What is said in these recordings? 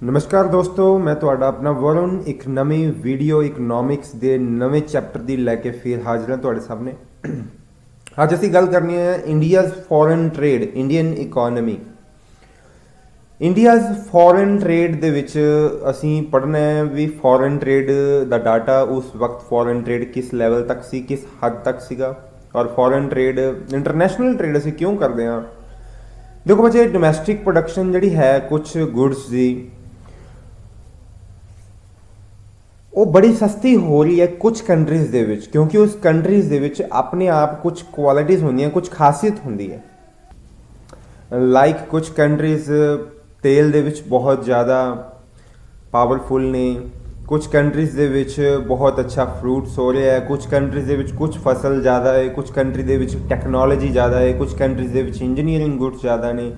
ਨਮਸਕਾਰ ਦੋਸਤੋ, ਮੈਂ ਤੁਹਾਡਾ ਆਪਣਾ ਵਰੁਣ ਇੱਕ ਨਵੀਂ ਵੀਡੀਓ ਇਕਨੋਮਿਕਸ ਦੇ ਨਵੇਂ ਚੈਪਟਰ ਦੀ ਲੈ ਕੇ ਫਿਰ ਹਾਜ਼ਰ ਹਾਂ ਤੁਹਾਡੇ ਸਾਹਮਣੇ। ਅੱਜ ਅਸੀਂ ਗੱਲ ਕਰਨੀ ਹੈ India's foreign trade, Indian economy. India's foreign trade ਦੇ ਵਿੱਚ ਅਸੀਂ ਪੜ੍ਹਨਾ ਹੈ ਵੀ ਫੋਰਨ ਟ੍ਰੇਡ ਦਾ ਡਾਟਾ ਉਸ ਵਕਤ ਫੋਰਨ ਟ੍ਰੇਡ ਕਿਸ ਲੈਵਲ ਤੱਕ ਸੀ, ਕਿਸ ਹੱਦ ਤੱਕ ਸੀਗਾ, ਔਰ ਫੋਰਨ ਟ੍ਰੇਡ ਇੰਟਰਨੈਸ਼ਨਲ ਟ੍ਰੇਡ ਅਸੀਂ ਕਿਉਂ ਕਰਦੇ ਹਾਂ। ਦੇਖੋ ਬੱਚੇ, ਡੋਮੈਸਟਿਕ ਪ੍ਰੋਡਕਸ਼ਨ ਜਿਹੜੀ ਹੈ ਕੁਝ ਗੁਡਸ ਦੀ ਉਹ ਬੜੀ ਸਸਤੀ ਹੋ ਰਹੀ ਹੈ ਕੁਝ ਕੰਟਰੀਜ਼ ਦੇ ਵਿੱਚ, ਕਿਉਂਕਿ ਉਸ ਕੰਟਰੀਜ਼ ਦੇ ਵਿੱਚ ਆਪਣੇ ਆਪ ਕੁਝ ਕੁਆਲਿਟੀਜ਼ ਹੁੰਦੀਆਂ, ਕੁਝ ਖਾਸੀਅਤ ਹੁੰਦੀ ਹੈ। ਲਾਈਕ ਕੁਝ ਕੰਟਰੀਜ਼ ਤੇਲ ਦੇ ਵਿੱਚ ਬਹੁਤ ਜ਼ਿਆਦਾ ਪਾਵਰਫੁਲ ਨੇ, ਕੁਝ ਕੰਟਰੀਜ਼ ਦੇ ਵਿੱਚ ਬਹੁਤ ਅੱਛਾ ਫਰੂਟਸ ਹੋ ਰਿਹਾ ਹੈ, ਕੁਝ ਕੰਟਰੀਜ਼ ਦੇ ਵਿੱਚ ਕੁਝ ਫਸਲ ਜ਼ਿਆਦਾ ਹੈ, ਕੁਝ ਕੰਟਰੀ ਦੇ ਵਿੱਚ ਟੈਕਨੋਲੋਜੀ ਜ਼ਿਆਦਾ ਹੈ, ਕੁਝ ਕੰਟਰੀਜ਼ ਦੇ ਵਿੱਚ ਇੰਜੀਨੀਅਰਿੰਗ ਗੁੱਡਸ ਜ਼ਿਆਦਾ ਨੇ।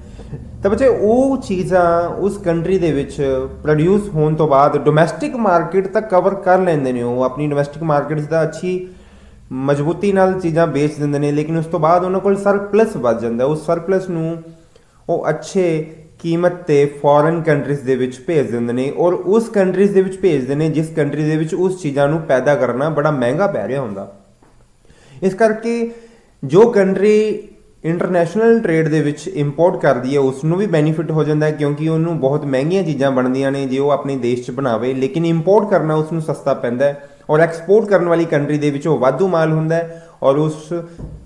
ਤਾਂ ਬੱਚੇ ਉਹ ਚੀਜ਼ਾਂ ਉਸ ਕੰਟਰੀ ਦੇ ਵਿੱਚ ਪ੍ਰੋਡਿਊਸ ਹੋਣ ਤੋਂ ਬਾਅਦ ਡੋਮੈਸਟਿਕ ਮਾਰਕੀਟ ਤੱਕ ਕਵਰ ਕਰ ਲੈਂਦੇ ਨੇ, ਉਹ ਆਪਣੀ ਡੋਮੈਸਟਿਕ ਮਾਰਕੀਟ ਦਾ ਅੱਛੀ ਮਜ਼ਬੂਤੀ ਨਾਲ ਚੀਜ਼ਾਂ ਵੇਚ ਦਿੰਦੇ ਨੇ। ਲੇਕਿਨ ਉਸ ਤੋਂ ਬਾਅਦ ਉਹਨਾਂ ਕੋਲ ਸਰਪਲਸ ਵੱਧ ਜਾਂਦਾ, ਉਸ ਸਰਪਲਸ ਨੂੰ ਉਹ ਅੱਛੇ ਕੀਮਤ 'ਤੇ ਫੋਰਨ ਕੰਟਰੀਜ਼ ਦੇ ਵਿੱਚ ਭੇਜ ਦਿੰਦੇ ਨੇ, ਔਰ ਉਸ ਕੰਟਰੀਜ਼ ਦੇ ਵਿੱਚ ਭੇਜਦੇ ਨੇ ਜਿਸ ਕੰਟਰੀ ਦੇ ਵਿੱਚ ਉਸ ਚੀਜ਼ਾਂ ਨੂੰ ਪੈਦਾ ਕਰਨਾ ਬੜਾ ਮਹਿੰਗਾ ਪੈ ਰਿਹਾ ਹੁੰਦਾ। ਇਸ ਕਰਕੇ ਜੋ ਕੰਟਰੀ ਇੰਟਰਨੈਸ਼ਨਲ ਟ੍ਰੇਡ ਦੇ ਵਿੱਚ ਇੰਪੋਰਟ ਕਰਦੀ ਹੈ ਉਸ ਨੂੰ ਵੀ ਬੈਨੀਫਿਟ ਹੋ ਜਾਂਦਾ ਹੈ, ਕਿਉਂਕਿ ਉਹਨੂੰ ਬਹੁਤ ਮਹਿੰਗੀਆਂ ਚੀਜ਼ਾਂ ਬਣਦੀਆਂ ਨੇ ਜੇ ਉਹ ਆਪਣੇ ਦੇਸ਼ 'ਚ ਬਣਾਵੇ, ਲੇਕਿਨ ਇੰਪੋਰਟ ਕਰਨਾ ਉਸ ਨੂੰ ਸਸਤਾ ਪੈਂਦਾ ਹੈ। ਔਰ ਐਕਸਪੋਰਟ ਕਰਨ ਵਾਲੀ ਕੰਟਰੀ ਦੇ ਵਿੱਚ ਉਹ ਵਾਧੂ ਮਾਲ ਹੁੰਦਾ ਹੈ, ਔਰ ਉਸ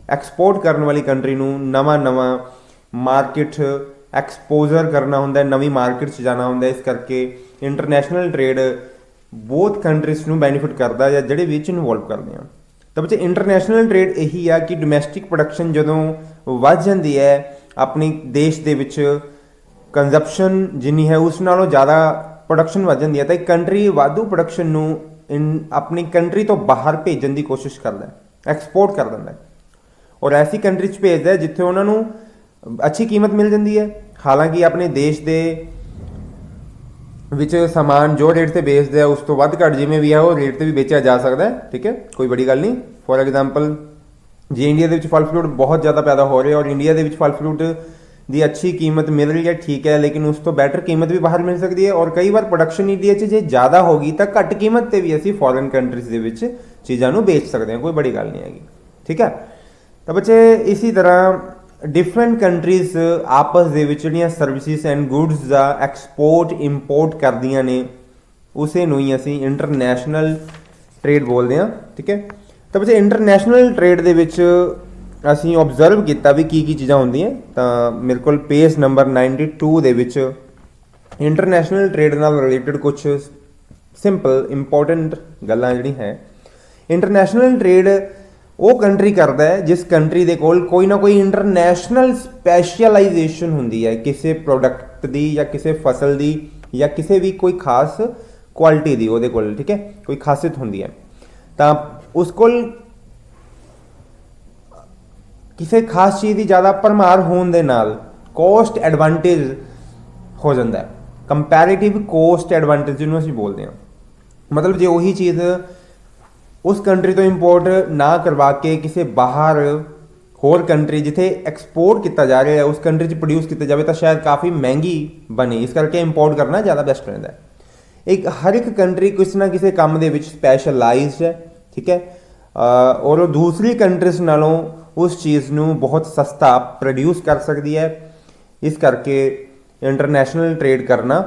ਐਕਸਪੋਰਟ ਕਰਨ ਵਾਲੀ ਕੰਟਰੀ ਨੂੰ ਨਵਾਂ ਮਾਰਕੀਟ ਐਕਸਪੋਜ਼ਰ ਕਰਨਾ ਹੁੰਦਾ, ਨਵੀਂ ਮਾਰਕੀਟ 'ਚ ਜਾਣਾ ਹੁੰਦਾ। ਇਸ ਕਰਕੇ ਇੰਟਰਨੈਸ਼ਨਲ ਟ੍ਰੇਡ ਬਹੁਤ ਕੰਟਰੀਜ਼ ਨੂੰ ਬੈਨੀਫਿਟ ਕਰਦਾ ਜਾਂ ਜਿਹੜੇ ਵਿੱਚ ਇਨਵੋਲਵ ਕਰਦੇ ਆ। ਤਾਂ ਬੱਚੇ, ਇੰਟਰਨੈਸ਼ਨਲ ਟ੍ਰੇਡ ਇਹੀ ਆ ਕਿ ਡੋਮੈਸਟਿਕ ਪ੍ਰੋਡਕਸ਼ਨ ਜਦੋਂ ਵੱਧ ਜਾਂਦੀ ਹੈ, ਆਪਣੀ ਦੇਸ਼ ਦੇ ਵਿੱਚ ਕੰਜ਼ਪਸ਼ਨ ਜਿੰਨੀ ਹੈ ਉਸ ਨਾਲੋਂ ਜ਼ਿਆਦਾ ਪ੍ਰੋਡਕਸ਼ਨ ਵੱਧ ਜਾਂਦੀ ਹੈ, ਤਾਂ ਇੱਕ ਕੰਟਰੀ ਵਾਧੂ ਪ੍ਰੋਡਕਸ਼ਨ ਨੂੰ ਆਪਣੀ ਕੰਟਰੀ ਤੋਂ ਬਾਹਰ ਭੇਜਣ ਦੀ ਕੋਸ਼ਿਸ਼ ਕਰਦਾ ਹੈ, ਐਕਸਪੋਰਟ ਕਰ ਦਿੰਦਾ ਹੈ, ਔਰ ਐਸੀ ਕੰਟਰੀ 'ਚ ਭੇਜਦਾ ਜਿੱਥੇ ਉਹਨਾਂ ਨੂੰ ਅੱਛੀ ਕੀਮਤ ਮਿਲ ਜਾਂਦੀ ਹੈ। ਹਾਲਾਂਕਿ ਆਪਣੇ ਦੇਸ਼ ਦੇ ਵਿੱਚ ਸਮਾਨ ਜੋ ਰੇਟ 'ਤੇ ਵੇਚਦੇ ਆ ਉਸ ਤੋਂ ਵੱਧ ਘੱਟ ਜਿਵੇਂ ਵੀ ਹੈ ਉਹ ਰੇਟ 'ਤੇ ਵੀ ਵੇਚਿਆ ਜਾ ਸਕਦਾ ਹੈ, ਠੀਕ ਹੈ, ਕੋਈ ਬੜੀ ਗੱਲ ਨਹੀਂ। ਫੋਰ ਐਗਜ਼ਾਮਪਲ, ਜੇ ਇੰਡੀਆ ਦੇ ਵਿੱਚ ਫਲ ਫਰੂਟ ਬਹੁਤ ਜ਼ਿਆਦਾ ਪੈਦਾ ਹੋ ਰਿਹਾ ਔਰ ਇੰਡੀਆ ਦੇ ਵਿੱਚ ਫਲ ਫਰੂਟ ਦੀ ਅੱਛੀ ਕੀਮਤ ਮਿਲ ਰਹੀ ਹੈ, ਠੀਕ ਹੈ, ਲੇਕਿਨ ਉਸ ਤੋਂ ਬੈਟਰ ਕੀਮਤ ਵੀ ਬਾਹਰ ਮਿਲ ਸਕਦੀ ਹੈ। ਔਰ ਕਈ ਵਾਰ ਪ੍ਰੋਡਕਸ਼ਨ ਇੰਡੀਆ 'ਚ ਜੇ ਜ਼ਿਆਦਾ ਹੋ ਗਈ ਤਾਂ ਘੱਟ ਕੀਮਤ 'ਤੇ ਵੀ ਅਸੀਂ ਫੋਰਨ ਕੰਟਰੀਜ਼ ਦੇ ਵਿੱਚ ਚੀਜ਼ਾਂ ਨੂੰ ਵੇਚ ਸਕਦੇ ਹਾਂ, ਕੋਈ ਬੜੀ ਗੱਲ ਨਹੀਂ ਹੈਗੀ, ਠੀਕ ਹੈ। ਤਾਂ ਬੱਚੇ, ਇਸੀ ਤਰ੍ਹਾਂ ਡਿਫਰੈਂਟ ਕੰਟਰੀਜ਼ ਆਪਸ ਦੇ ਵਿੱਚ ਜਿਹੜੀਆਂ services and goods the export import ਕਰਦੀਆਂ ਨੇ ਉਸੇ ਨੂੰ ਹੀ ਅਸੀਂ ਇੰਟਰਨੈਸ਼ਨਲ ਟ੍ਰੇਡ ਬੋਲਦੇ ਹਾਂ, ਠੀਕ ਹੈ। ਤਾਂ ਬੱਚੇ, ਇੰਟਰਨੈਸ਼ਨਲ ਟ੍ਰੇਡ ਦੇ ਵਿੱਚ ਅਸੀਂ ਓਬਜ਼ਰਵ ਕੀਤਾ ਵੀ ਕੀ ਚੀਜ਼ਾਂ ਹੁੰਦੀਆਂ। ਤਾਂ ਮੇਰੇ ਕੋਲ ਪੇਜ ਨੰਬਰ 92 ਦੇ ਵਿੱਚ ਇੰਟਰਨੈਸ਼ਨਲ ਟ੍ਰੇਡ ਨਾਲ ਰਿਲੇਟਡ ਕੁਝ ਸਿੰਪਲ ਇੰਪੋਰਟੈਂਟ ਗੱਲਾਂ ਜਿਹੜੀ ਹੈ। ਇੰਟਰਨੈਸ਼ਨਲ ਟ੍ਰੇਡ ਉਹ ਕੰਟਰੀ ਕਰਦਾ ਹੈ ਜਿਸ ਕੰਟਰੀ ਦੇ ਕੋਲ ਕੋਈ ਨਾ ਕੋਈ ਇੰਟਰਨੈਸ਼ਨਲ ਸਪੈਸ਼ਲਾਈਜੇਸ਼ਨ ਹੁੰਦੀ ਹੈ, ਕਿਸੇ ਪ੍ਰੋਡਕਟ ਦੀ ਜਾਂ ਕਿਸੇ ਫਸਲ ਦੀ ਜਾਂ ਕਿਸੇ ਵੀ ਕੋਈ ਖਾਸ ਕੁਆਲਿਟੀ ਦੀ ਉਹਦੇ ਕੋਲ, ਠੀਕ ਹੈ, ਕੋਈ ਖਾਸੀਅਤ ਹੁੰਦੀ ਹੈ। ਤਾਂ ਉਸ ਕੋਲ ਕਿਸੇ ਖਾਸ ਚੀਜ਼ ਦੀ ਜ਼ਿਆਦਾ ਭਰਮਾਰ ਹੋਣ ਦੇ ਨਾਲ ਕੋਸਟ ਐਡਵਾਂਟੇਜ ਹੋ ਜਾਂਦਾ ਹੈ, ਕੰਪੈਰੀਟਿਵ ਕੋਸਟ ਐਡਵਾਂਟੇਜ ਜਿਹਨੂੰ ਅਸੀਂ ਬੋਲਦੇ ਹਾਂ। ਮਤਲਬ ਜੇ ਉਹੀ ਚੀਜ਼ ਉਸ ਕੰਟਰੀ ਤੋਂ ਇੰਪੋਰਟ ਨਾ ਕਰਵਾ ਕੇ ਕਿਸੇ ਬਾਹਰ ਹੋਰ ਕੰਟਰੀ ਜਿੱਥੇ ਐਕਸਪੋਰਟ ਕੀਤਾ ਜਾ ਰਿਹਾ ਹੈ ਉਸ ਕੰਟਰੀ 'ਚ ਪ੍ਰੋਡਿਊਸ ਕੀਤਾ ਜਾਵੇ ਤਾਂ ਸ਼ਾਇਦ ਕਾਫੀ ਮਹਿੰਗੀ ਬਣੇ, ਇਸ ਕਰਕੇ ਇੰਪੋਰਟ ਕਰਨਾ ਜ਼ਿਆਦਾ ਬੈਸਟ ਰਹਿੰਦਾ ਹੈ। ਹਰ ਇੱਕ ਕੰਟਰੀ ਕਿਸੇ ਨਾ ਕਿਸੇ ਕੰਮ ਦੇ ਵਿੱਚ ਸਪੈਸ਼ਲਾਈਜ਼ਡ ਹੈ, ਠੀਕ ਹੈ, ਔਰ ਉਹ ਦੂਸਰੀ ਕੰਟਰੀਜ਼ ਨਾਲੋਂ ਉਸ ਚੀਜ਼ ਨੂੰ ਬਹੁਤ ਸਸਤਾ ਪ੍ਰੋਡਿਊਸ ਕਰ ਸਕਦੀ ਹੈ। ਇਸ ਕਰਕੇ ਇੰਟਰਨੈਸ਼ਨਲ ਟ੍ਰੇਡ ਕਰਨਾ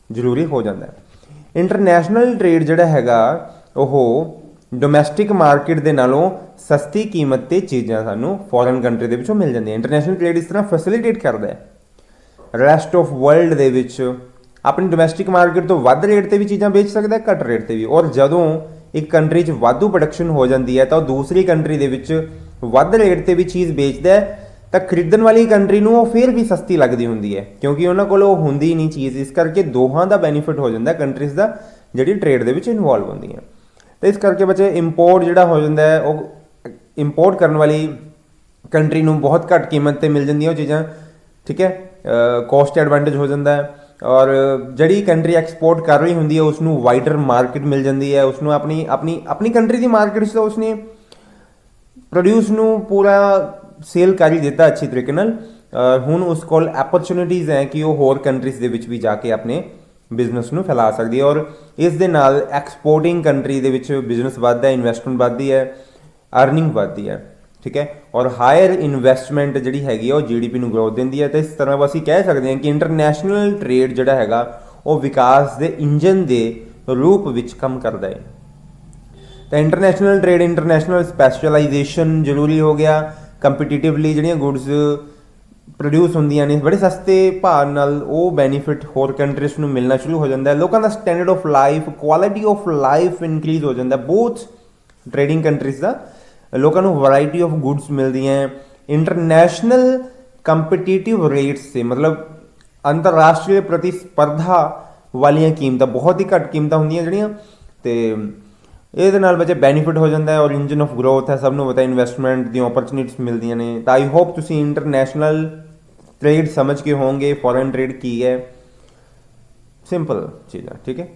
ਜ਼ਰੂਰੀ ਹੋ ਜਾਂਦਾ ਹੈ। ਇੰਟਰਨੈਸ਼ਨਲ ਟ੍ਰੇਡ ਜਿਹੜਾ ਹੈਗਾ ਉਹ ਡੋਮੈਸਟਿਕ ਮਾਰਕੀਟ ਦੇ ਨਾਲੋਂ ਸਸਤੀ ਕੀਮਤ 'ਤੇ ਚੀਜ਼ਾਂ ਸਾਨੂੰ ਫੋਰਨ ਕੰਟਰੀ ਦੇ ਵਿੱਚੋਂ ਮਿਲ ਜਾਂਦੀਆਂ। ਇੰਟਰਨੈਸ਼ਨਲ ਟ੍ਰੇਡ ਇਸ ਤਰ੍ਹਾਂ ਫੈਸਿਲੀਟੇਟ ਕਰਦਾ ਹੈ ਰੈਸਟ ਆਫ ਵਰਲਡ ਦੇ ਵਿੱਚ ਆਪਣੀ ਡੋਮੈਸਟਿਕ ਮਾਰਕੀਟ ਤੋਂ ਵੱਧ ਰੇਟ 'ਤੇ ਵੀ ਚੀਜ਼ਾਂ ਵੇਚ ਸਕਦਾ, ਘੱਟ ਰੇਟ 'ਤੇ ਵੀ। ਔਰ ਜਦੋਂ ਇੱਕ ਕੰਟਰੀ 'ਚ ਵਾਧੂ ਪ੍ਰੋਡਕਸ਼ਨ ਹੋ ਜਾਂਦੀ ਹੈ ਤਾਂ ਉਹ ਦੂਸਰੀ ਕੰਟਰੀ ਦੇ ਵਿੱਚ ਵੱਧ ਰੇਟ 'ਤੇ ਵੀ ਚੀਜ਼ ਵੇਚਦਾ ਹੈ, ਤਾਂ ਖਰੀਦਣ ਵਾਲੀ ਕੰਟਰੀ ਨੂੰ ਉਹ ਫਿਰ ਵੀ ਸਸਤੀ ਲੱਗਦੀ ਹੁੰਦੀ ਹੈ, ਕਿਉਂਕਿ ਉਹਨਾਂ ਕੋਲ ਉਹ ਹੁੰਦੀ ਨਹੀਂ ਚੀਜ਼। ਇਸ ਕਰਕੇ ਦੋਹਾਂ ਦਾ ਬੈਨੀਫਿਟ ਹੋ ਜਾਂਦਾ ਕੰਟਰੀਜ਼ ਦਾ ਜਿਹੜੀ ਟ੍ਰੇਡ ਦੇ ਵਿੱਚ ਇਨਵੋਲਵ ਹੁੰਦੀਆਂ। ਤਾਂ ਇਸ ਕਰਕੇ ਬੱਚੇ, ਇੰਪੋਰਟ ਜਿਹੜਾ ਹੋ ਜਾਂਦਾ ਹੈ ਉਹ ਇੰਪੋਰਟ ਕਰਨ ਵਾਲੀ ਕੰਟਰੀ ਨੂੰ ਬਹੁਤ ਘੱਟ ਕੀਮਤ 'ਤੇ ਮਿਲ ਜਾਂਦੀਆਂ ਉਹ ਚੀਜ਼ਾਂ, ਠੀਕ ਹੈ, ਕੋਸਟ ਐਡਵਾਂਟੇਜ ਹੋ ਜਾਂਦਾ ਹੈ। ਔਰ ਜਿਹੜੀ ਕੰਟਰੀ ਐਕਸਪੋਰਟ ਕਰ ਰਹੀ ਹੁੰਦੀ ਹੈ ਉਸ ਨੂੰ ਵਾਈਡਰ ਮਾਰਕੀਟ ਮਿਲ ਜਾਂਦੀ ਹੈ, ਉਸ ਨੂੰ ਆਪਣੀ ਕੰਟਰੀ ਦੀ ਮਾਰਕੀਟ 'ਚ ਤਾਂ ਉਸਨੇ ਪ੍ਰੋਡਿਊਸ ਨੂੰ ਪੂਰਾ ਸੇਲ ਕਰ ਹੀ ਦਿੱਤਾ ਅੱਛੀ ਤਰੀਕੇ ਨਾਲ। ਹੁਣ ਉਸ ਕੋਲ ਐਪਰਚੁਨਿਟੀਜ਼ ਹੈ ਕਿ ਉਹ ਹੋਰ ਕੰਟਰੀਜ਼ ਦੇ ਵਿੱਚ ਵੀ ਜਾ ਕੇ ਆਪਣੇ ਬਿਜ਼ਨਸ ਨੂੰ ਫੈਲਾ ਸਕਦੀ ਹੈ। ਔਰ ਇਸ ਦੇ ਨਾਲ ਐਕਸਪੋਰਟਿੰਗ ਕੰਟਰੀ ਦੇ ਵਿੱਚ ਬਿਜ਼ਨਸ ਵੱਧਦਾ ਹੈ, ਇਨਵੈਸਟਮੈਂਟ ਵੱਧਦੀ ਹੈ, ਅਰਨਿੰਗ ਵੱਧਦੀ ਹੈ, ਠੀਕ ਹੈ। ਔਰ ਹਾਇਰ ਇਨਵੈਸਟਮੈਂਟ ਜਿਹੜੀ ਹੈਗੀ ਆ ਉਹ GDP ਨੂੰ ਗਰੋਥ ਦਿੰਦੀ ਹੈ। ਅਤੇ ਇਸ ਤਰ੍ਹਾਂ ਅਸੀਂ ਕਹਿ ਸਕਦੇ ਹਾਂ ਕਿ ਇੰਟਰਨੈਸ਼ਨਲ ਟ੍ਰੇਡ ਜਿਹੜਾ ਹੈਗਾ ਉਹ ਵਿਕਾਸ ਦੇ ਇੰਜਨ ਦੇ ਰੂਪ ਵਿੱਚ ਕੰਮ ਕਰਦਾ ਹੈ। ਤਾਂ ਇੰਟਰਨੈਸ਼ਨਲ ਟ੍ਰੇਡ, ਇੰਟਰਨੈਸ਼ਨਲ ਸਪੈਸ਼ਲਾਈਜੇਸ਼ਨ ਜ਼ਰੂਰੀ ਹੋ ਗਿਆ। ਕੰਪੀਟੀਟਿਵਲੀ ਜਿਹੜੀਆਂ ਗੁੱਡਸ ਪ੍ਰੋਡਿਊਸ ਹੁੰਦੀਆਂ ਨੇ ਬੜੇ ਸਸਤੇ ਭਾਅ ਨਾਲ, ਉਹ ਬੈਨੀਫਿਟ ਹੋਰ ਕੰਟਰੀਜ਼ ਨੂੰ ਮਿਲਣਾ ਸ਼ੁਰੂ ਹੋ ਜਾਂਦਾ ਹੈ। ਲੋਕਾਂ ਦਾ standard of life, quality of life increase ਹੋ ਜਾਂਦਾ ਬੋਥ ਟ੍ਰੇਡਿੰਗ ਕੰਟਰੀਜ਼ ਦਾ। ਲੋਕਾਂ ਨੂੰ ਵੈਰਾਈਟੀ ਆਫ ਗੁੱਡਸ ਮਿਲਦੀਆਂ। ਇੰਟਰਨੈਸ਼ਨਲ ਕੰਪੀਟੀਟਿਵ ਰੇਟਸ ਸੇ ਮਤਲਬ ਅੰਤਰਰਾਸ਼ਟਰੀ ਪ੍ਰਤੀਸਪਰਧਾ ਵਾਲੀਆਂ ਕੀਮਤਾਂ, ਬਹੁਤ ਹੀ ਘੱਟ ਕੀਮਤਾਂ ਹੁੰਦੀਆਂ ਜਿਹੜੀਆਂ, ਅਤੇ ਇਹਦੇ ਨਾਲ ਬੱਚੇ ਬੈਨੀਫਿਟ ਹੋ ਜਾਂਦਾ ਹੈ। ਔਰ ਇੰਜਨ ਆਫ ਗਰੋਥ ਹੈ, ਸਭ ਨੂੰ ਪਤਾ ਇਨਵੈਸਟਮੈਂਟ ਦੀਆਂ ਓਪਰਚੁਨਿਟੀਜ਼ ਮਿਲਦੀਆਂ ਨੇ। ਤਾਂ ਆਈ ਹੋਪ ਤੁਸੀਂ ਇੰਟਰਨੈਸ਼ਨਲ ਟ੍ਰੇਡ ਸਮਝ ਕੇ ਹੋਵੋਗੇ, ਫੋਰਨ ਟ੍ਰੇਡ ਕੀ ਹੈ, ਸਿੰਪਲ ਚੀਜ਼ ਹੈ, ਠੀਕ ਹੈ।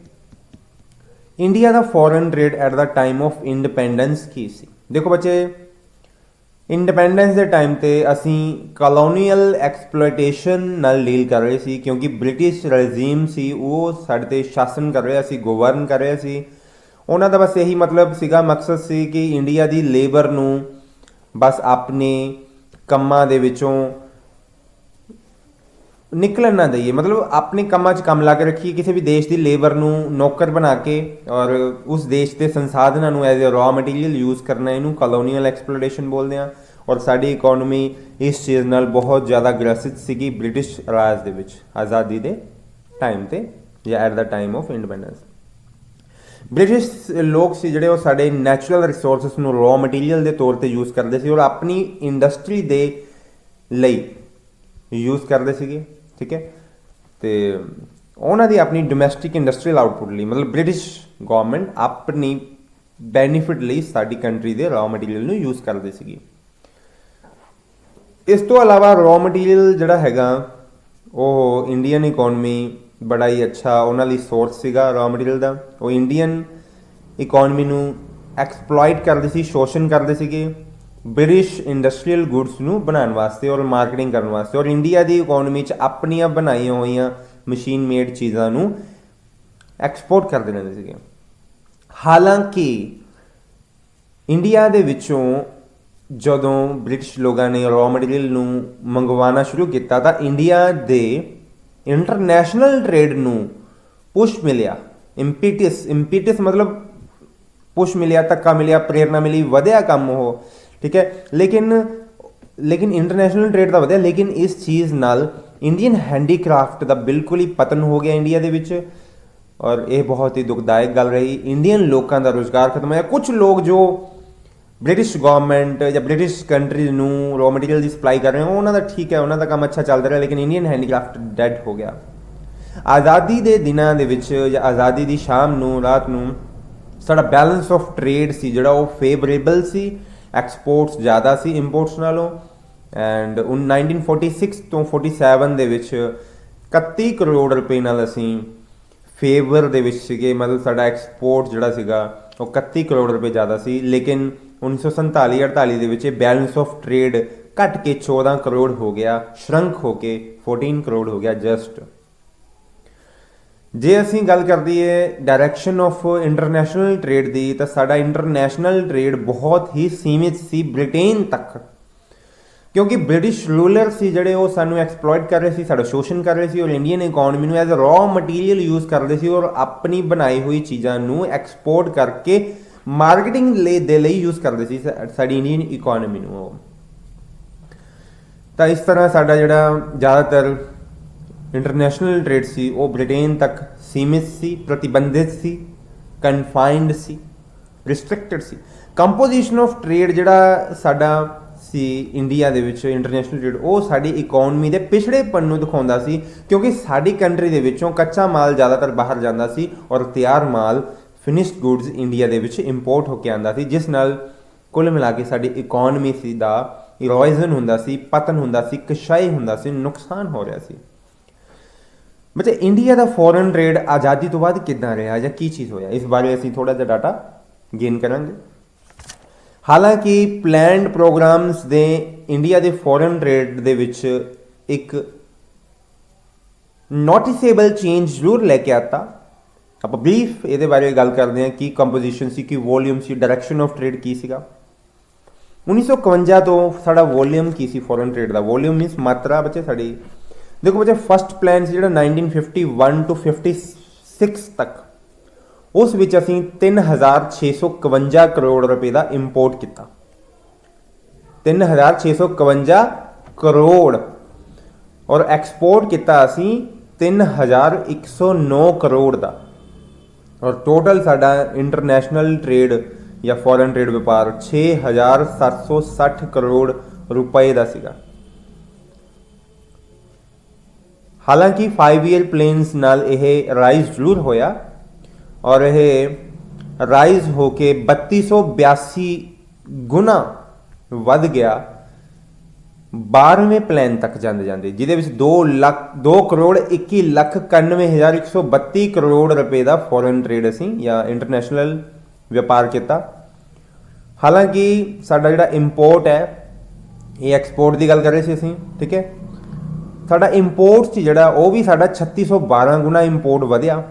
ਇੰਡੀਆ ਦਾ foreign trade at the time of independence ਕੀ ਸੀ? ਦੇਖੋ ਬੱਚੇ, ਇੰਡੀਪੈਂਡੈਂਸ ਦੇ ਟਾਈਮ 'ਤੇ ਅਸੀਂ ਕਲੋਨੀਅਲ ਐਕਸਪਲੋਇਟੇਸ਼ਨ ਨਾਲ ਡੀਲ ਕਰ ਰਹੇ ਸੀ, ਕਿਉਂਕਿ ਬ੍ਰਿਟਿਸ਼ ਰਜੀਮ ਸੀ ਉਹ ਸਾਡੇ 'ਤੇ ਸ਼ਾਸਨ ਕਰ ਰਿਹਾ ਸੀ, ਗਵਰਨ ਕਰ ਰਿਹਾ ਸੀ। ਉਹਨਾਂ ਦਾ ਬਸ ਇਹੀ ਮਤਲਬ ਸੀਗਾ, ਮਕਸਦ ਸੀ ਕਿ ਇੰਡੀਆ ਦੀ ਲੇਬਰ ਨੂੰ ਬਸ ਆਪਣੇ ਕੰਮਾਂ ਦੇ ਵਿੱਚੋਂ ਨਿਕਲਣ ਨਾ ਦਈਏ, ਮਤਲਬ ਆਪਣੇ ਕੰਮਾਂ 'ਚ ਕੰਮ ਲਾ ਕੇ ਰੱਖੀਏ। ਕਿਸੇ ਵੀ ਦੇਸ਼ ਦੀ ਲੇਬਰ ਨੂੰ ਨੌਕਰ ਬਣਾ ਕੇ ਔਰ ਉਸ ਦੇਸ਼ ਦੇ ਸੰਸਾਧਨਾਂ ਨੂੰ as a raw material use ਕਰਨਾ, ਇਹਨੂੰ ਕਲੋਨੀਅਲ ਐਕਸਪਲੋਇਟੇਸ਼ਨ ਬੋਲਦੇ ਹਾਂ। ਔਰ ਸਾਡੀ ਇਕੋਨਮੀ ਇਸ ਚੀਜ਼ ਨਾਲ ਬਹੁਤ ਜ਼ਿਆਦਾ ਗ੍ਰਸਿਤ ਸੀਗੀ ਬ੍ਰਿਟਿਸ਼ ਰਾਜ ਦੇ ਵਿੱਚ, ਆਜ਼ਾਦੀ ਦੇ ਟਾਈਮ 'ਤੇ ਜਾਂ at the time of independence. British ਲੋਕ ਸੀ ਜਿਹੜੇ ਉਹ ਸਾਡੇ ਨੈਚੁਰਲ ਰਿਸੋਰਸਿਸ ਨੂੰ ਰॉ ਮਟੀਰੀਅਲ ਦੇ ਤੌਰ 'ਤੇ ਯੂਜ਼ ਕਰਦੇ ਸੀ ਔਰ ਆਪਣੀ ਇੰਡਸਟਰੀ ਦੇ ਲਈ ਯੂਜ਼ ਕਰਦੇ ਸੀਗੇ, ਠੀਕ ਹੈ। ਅਤੇ ਉਹਨਾਂ ਦੀ ਆਪਣੀ ਡੋਮੈਸਟਿਕ ਇੰਡਸਟਰੀਅਲ ਆਊਟਪੁੱਟ ਲਈ, ਮਤਲਬ ਬ੍ਰਿਟਿਸ਼ ਗੌਰਮੈਂਟ ਆਪਣੀ ਬੈਨੀਫਿਟ ਲਈ ਸਾਡੀ ਕੰਟਰੀ ਦੇ ਰॉ ਮਟੀਰੀਅਲ ਨੂੰ ਯੂਜ਼ ਕਰਦੇ ਸੀਗੇ। ਇਸ ਤੋਂ ਇਲਾਵਾ ਰॉ ਮਟੀਰੀਅਲ ਜਿਹੜਾ ਹੈਗਾ ਉਹ ਇੰਡੀਅਨ ਇਕੋਨਮੀ ਬੜਾ ਹੀ ਅੱਛਾ ਉਹਨਾਂ ਲਈ ਸੋਰਸ ਸੀਗਾ ਰॉ ਮਟੀਰੀਅਲ ਦਾ। ਉਹ ਇੰਡੀਅਨ ਇਕੋਨਮੀ ਨੂੰ ਐਕਸਪਲੋਇਟ ਕਰਦੇ ਸੀ, ਸ਼ੋਸ਼ਣ ਕਰਦੇ ਸੀਗੇ ਬ੍ਰਿਟਿਸ਼ ਇੰਡਸਟਰੀਅਲ ਗੁੱਡਸ ਨੂੰ ਬਣਾਉਣ ਵਾਸਤੇ ਔਰ ਮਾਰਕੀਟਿੰਗ ਕਰਨ ਵਾਸਤੇ। ਔਰ ਇੰਡੀਆ ਦੀ ਇਕੋਨਮੀ 'ਚ ਆਪਣੀਆਂ ਬਣਾਈਆਂ ਹੋਈਆਂ ਮਸ਼ੀਨ ਮੇਡ ਚੀਜ਼ਾਂ ਨੂੰ ਐਕਸਪੋਰਟ ਕਰਦੇ ਰਹਿੰਦੇ ਸੀਗੇ। ਹਾਲਾਂਕਿ ਇੰਡੀਆ ਦੇ ਵਿੱਚੋਂ ਜਦੋਂ ਬ੍ਰਿਟਿਸ਼ ਲੋਕਾਂ ਨੇ ਰॉ ਮਟੀਰੀਅਲ ਨੂੰ ਮੰਗਵਾਉਣਾ ਸ਼ੁਰੂ ਕੀਤਾ ਤਾਂ ਇੰਡੀਆ ਦੇ ਇੰਟਰਨੈਸ਼ਨਲ ਟ੍ਰੇਡ ਨੂੰ ਪੁਸ਼ ਮਿਲਿਆ, ਇੰਪੀਟਸ ਮਤਲਬ ਪੁਸ਼ ਮਿਲਿਆ, ਧੱਕਾ ਮਿਲਿਆ, ਪ੍ਰੇਰਨਾ ਮਿਲੀ, ਵਧਿਆ ਕੰਮ ਉਹ, ਠੀਕ ਹੈ। ਲੇਕਿਨ ਇੰਟਰਨੈਸ਼ਨਲ ਟ੍ਰੇਡ ਤਾਂ ਵਧਿਆ, ਲੇਕਿਨ ਇਸ ਚੀਜ਼ ਨਾਲ ਇੰਡੀਅਨ ਹੈਂਡੀਕ੍ਰਾਫਟ ਦਾ ਬਿਲਕੁਲ ਹੀ ਪਤਨ ਹੋ ਗਿਆ ਇੰਡੀਆ ਦੇ ਵਿੱਚ। ਔਰ ਇਹ ਬਹੁਤ ਹੀ ਦੁਖਦਾਇਕ ਗੱਲ ਰਹੀ। ਇੰਡੀਅਨ ਲੋਕਾਂ ਦਾ ਰੁਜ਼ਗਾਰ ਖਤਮ ਹੋਇਆ। ਕੁਝ ਲੋਕ ਜੋ ਬ੍ਰਿਟਿਸ਼ ਗਵਰਨਮੈਂਟ ਜਾਂ ਬ੍ਰਿਟਿਸ਼ ਕੰਟਰੀ ਨੂੰ ਰॉ ਮਟੀਰੀਅਲ ਦੀ ਸਪਲਾਈ ਕਰ ਰਹੇ ਹੋ, ਉਹਨਾਂ ਦਾ ਠੀਕ ਹੈ, ਉਹਨਾਂ ਦਾ ਕੰਮ ਅੱਛਾ ਚੱਲ ਰਿਹਾ, ਲੇਕਿਨ ਇੰਡੀਅਨ ਹੈਂਡੀਕ੍ਰਾਫਟ ਡੈਡ ਹੋ ਗਿਆ। ਆਜ਼ਾਦੀ ਦੇ ਦਿਨਾਂ ਦੇ ਵਿੱਚ ਜਾਂ ਆਜ਼ਾਦੀ ਦੀ ਸ਼ਾਮ ਨੂੰ, ਰਾਤ ਨੂੰ ਸਾਡਾ ਬੈਲੈਂਸ ਆਫ ਟ੍ਰੇਡ ਸੀ ਜਿਹੜਾ ਉਹ ਫੇਵਰੇਬਲ ਸੀ, ਐਕਸਪੋਰਟਸ ਜ਼ਿਆਦਾ ਸੀ ਇੰਪੋਰਟਸ ਨਾਲੋਂ। ਐਂਡ 1946 ਤੋਂ 47 ਦੇ ਵਿੱਚ 31 ਕਰੋੜ ਰੁਪਏ ਨਾਲ ਅਸੀਂ ਫੇਵਰ ਦੇ ਵਿੱਚ ਸੀਗੇ, ਮਤਲਬ ਸਾਡਾ ਐਕਸਪੋਰਟ ਜਿਹੜਾ ਸੀਗਾ ਉਹ 31 ਕਰੋੜ ਰੁਪਏ ਜ਼ਿਆਦਾ ਸੀ। ਲੇਕਿਨ 1947-48 ਦੇ ਵਿੱਚ ਇਹ ਬੈਲੈਂਸ ਆਫ ਟ੍ਰੇਡ ਘਟ ਕੇ 14 ਕਰੋੜ ਹੋ ਗਿਆ, ਸ਼ਰੰਕ ਹੋ ਕੇ 14 ਕਰੋੜ ਹੋ ਗਿਆ ਜਸਟ। ਜੇ ਅਸੀਂ ਗੱਲ ਕਰਦੀਏ ਡਾਇਰੈਕਸ਼ਨ ਆਫ ਇੰਟਰਨੈਸ਼ਨਲ ਟ੍ਰੇਡ ਦੀ, ਤਾਂ ਸਾਡਾ ਇੰਟਰਨੈਸ਼ਨਲ ਟ੍ਰੇਡ ਬਹੁਤ ਹੀ ਸੀਮਿਤ ਸੀ ਬ੍ਰਿਟੇਨ ਤੱਕ, ਕਿਉਂਕਿ ਬ੍ਰਿਟਿਸ਼ ਰੂਲਰ ਸੀ ਜਿਹੜੇ ਉਹ ਸਾਨੂੰ ਐਕਸਪਲੋਇਟ ਕਰ ਰਹੇ ਸੀ, ਸਾਡਾ ਸ਼ੋਸ਼ਣ ਕਰ ਰਹੇ ਸੀ ਔਰ ਇੰਡੀਅਨ ਇਕੋਨਮੀ ਨੂੰ as a raw material use ਕਰਦੇ ਸੀ ਔਰ ਆਪਣੀ ਬਣਾਈ ਹੋਈ ਚੀਜ਼ਾਂ ਨੂੰ ਐਕਸਪੋਰਟ ਕਰਕੇ ਮਾਰਕੀਟਿੰਗ ਦੇ ਲਈ ਯੂਜ਼ ਕਰਦੇ ਸੀ ਸਾਡੀ ਇੰਡੀਅਨ ਇਕੋਨਮੀ ਨੂੰ ਉਹ। ਤਾਂ ਇਸ ਤਰ੍ਹਾਂ ਸਾਡਾ ਜਿਹੜਾ ਜ਼ਿਆਦਾਤਰ ਇੰਟਰਨੈਸ਼ਨਲ ਟ੍ਰੇਡ ਸੀ ਉਹ ਬ੍ਰਿਟੇਨ ਤੱਕ ਸੀਮਿਤ ਸੀ, ਪ੍ਰਤੀਬੰਧਿਤ ਸੀ, ਕਨਫਾਈਨਡ ਸੀ, ਰਿਸਟ੍ਰਿਕਟਡ ਸੀ। ਕੰਪੋਜੀਸ਼ਨ ਆਫ ਟ੍ਰੇਡ ਜਿਹੜਾ ਸਾਡਾ ਸੀ ਇੰਡੀਆ ਦੇ ਵਿੱਚ ਇੰਟਰਨੈਸ਼ਨਲ ਟ੍ਰੇਡ, ਉਹ ਸਾਡੀ ਇਕੋਨਮੀ ਦੇ ਪਿਛੜੇਪਣ ਨੂੰ ਦਿਖਾਉਂਦਾ ਸੀ, ਕਿਉਂਕਿ ਸਾਡੀ ਕੰਟਰੀ ਦੇ ਵਿੱਚੋਂ ਕੱਚਾ ਮਾਲ ਜ਼ਿਆਦਾਤਰ ਬਾਹਰ ਜਾਂਦਾ ਸੀ ਔਰ ਤਿਆਰ ਮਾਲ ਫਿਨਿਸ਼ਡ ਗੁੱਡਸ ਇੰਡੀਆ ਦੇ ਵਿੱਚ ਇੰਪੋਰਟ ਹੋ ਕੇ ਆਉਂਦਾ ਸੀ, ਜਿਸ ਨਾਲ ਕੁੱਲ ਮਿਲਾ ਕੇ ਸਾਡੀ ਇਕੋਨਮੀ ਸੀ ਦਾ ਇਰੋਜ਼ਨ ਹੁੰਦਾ ਸੀ, ਪਤਨ ਹੁੰਦਾ ਸੀ, ਕਸ਼ਾਈ ਹੁੰਦਾ ਸੀ, ਨੁਕਸਾਨ ਹੋ ਰਿਹਾ ਸੀ। ਬੱਚੇ ਇੰਡੀਆ ਦਾ ਫੋਰਨ ਟ੍ਰੇਡ ਆਜ਼ਾਦੀ ਤੋਂ ਬਾਅਦ ਕਿੱਦਾਂ ਰਿਹਾ ਜਾਂ ਕੀ ਚੀਜ਼ ਹੋਇਆ, ਇਸ ਬਾਰੇ ਅਸੀਂ ਥੋੜ੍ਹਾ ਜਿਹਾ ਡਾਟਾ ਗੇਨ ਕਰਾਂਗੇ। ਹਾਲਾਂਕਿ ਪਲੈਨਡ ਪ੍ਰੋਗਰਾਮਸ ਦੇ ਇੰਡੀਆ ਦੇ ਫੋਰਨ ਟ੍ਰੇਡ ਦੇ ਵਿੱਚ ਇੱਕ ਨੋਟਿਸੇਬਲ ਚੇਂਜ ਜ਼ਰੂਰ ਲੈ ਕੇ ਆਤਾ। ਆਪਾਂ ਬਰੀਫ ਇਹਦੇ ਬਾਰੇ ਗੱਲ ਕਰਦੇ ਹਾਂ, ਕੀ ਕੰਪੋਜੀਸ਼ਨ ਸੀ, ਕੀ ਵੋਲਿਊਮ ਸੀ, ਡਾਇਰੈਕਸ਼ਨ ਆਫ ਟ੍ਰੇਡ ਕੀ ਸੀਗਾ। 1951 ਤੋਂ ਸਾਡਾ ਵੋਲਿਊਮ ਕੀ ਸੀ ਫੋਰਨ ਟ੍ਰੇਡ ਦਾ। ਵੋਲਿਊਮ ਮੀਨਸ ਮਾਤਰਾ ਬੱਚੇ ਸਾਡੀ। ਦੇਖੋ ਬੱਚੇ ਫਸਟ ਪਲਾਨ ਸੀ ਜਿਹੜਾ 1951 ਤੋਂ 56 ਤੱਕ, ਉਸ ਵਿੱਚ ਅਸੀਂ 3651 ਕਰੋੜ ਰੁਪਏ ਦਾ ਇੰਪੋਰਟ ਕੀਤਾ। 3651 ਕਰੋੜ। ਔਰ ਐਕਸਪੋਰਟ ਕੀਤਾ ਅਸੀਂ 3109 ਕਰੋੜ ਦਾ। ਔਰ ਟੋਟਲ ਸਾਡਾ ਇੰਟਰਨੈਸ਼ਨਲ ਟ੍ਰੇਡ ਜਾਂ ਫੋਰਨ ਟ੍ਰੇਡ ਵਪਾਰ 6760 ਕਰੋੜ ਰੁਪਏ ਦਾ ਸੀਗਾ। ਹਾਲਾਂਕਿ 5 ਈਅਰ ਪਲੇਨਸ ਨਾਲ ਇਹ ਰਾਈਜ਼ ਜ਼ਰੂਰ ਹੋਇਆ, ਔਰ ਇਹ ਰਾਈਜ਼ ਹੋ ਕੇ 3282 ਗੁਣਾ ਵੱਧ ਗਿਆ 12ਵੇਂ ਪਲਾਨ ਤੱਕ ਜਾਂਦੇ, ਜਿਹਦੇ ਵਿੱਚ 2,21,91,132 ਕਰੋੜ ਰੁਪਏ ਦਾ ਫੋਰਨ ਟ੍ਰੇਡ ਅਸੀਂ ਜਾਂ ਇੰਟਰਨੈਸ਼ਨਲ ਵਪਾਰ ਕੀਤਾ। ਹਾਲਾਂਕਿ ਸਾਡਾ ਜਿਹੜਾ ਇੰਪੋਰਟ ਹੈ, ਇਹ ਐਕਸਪੋਰਟ ਦੀ ਗੱਲ ਕਰ ਰਹੇ ਸੀ ਅਸੀਂ, ਠੀਕ ਹੈ। ਸਾਡਾ ਇੰਪੋਰਟ ਸੀ ਜਿਹੜਾ ਉਹ ਵੀ ਸਾਡਾ 3612 ਗੁਣਾ ਇੰਪੋਰਟ ਵਧਿਆ,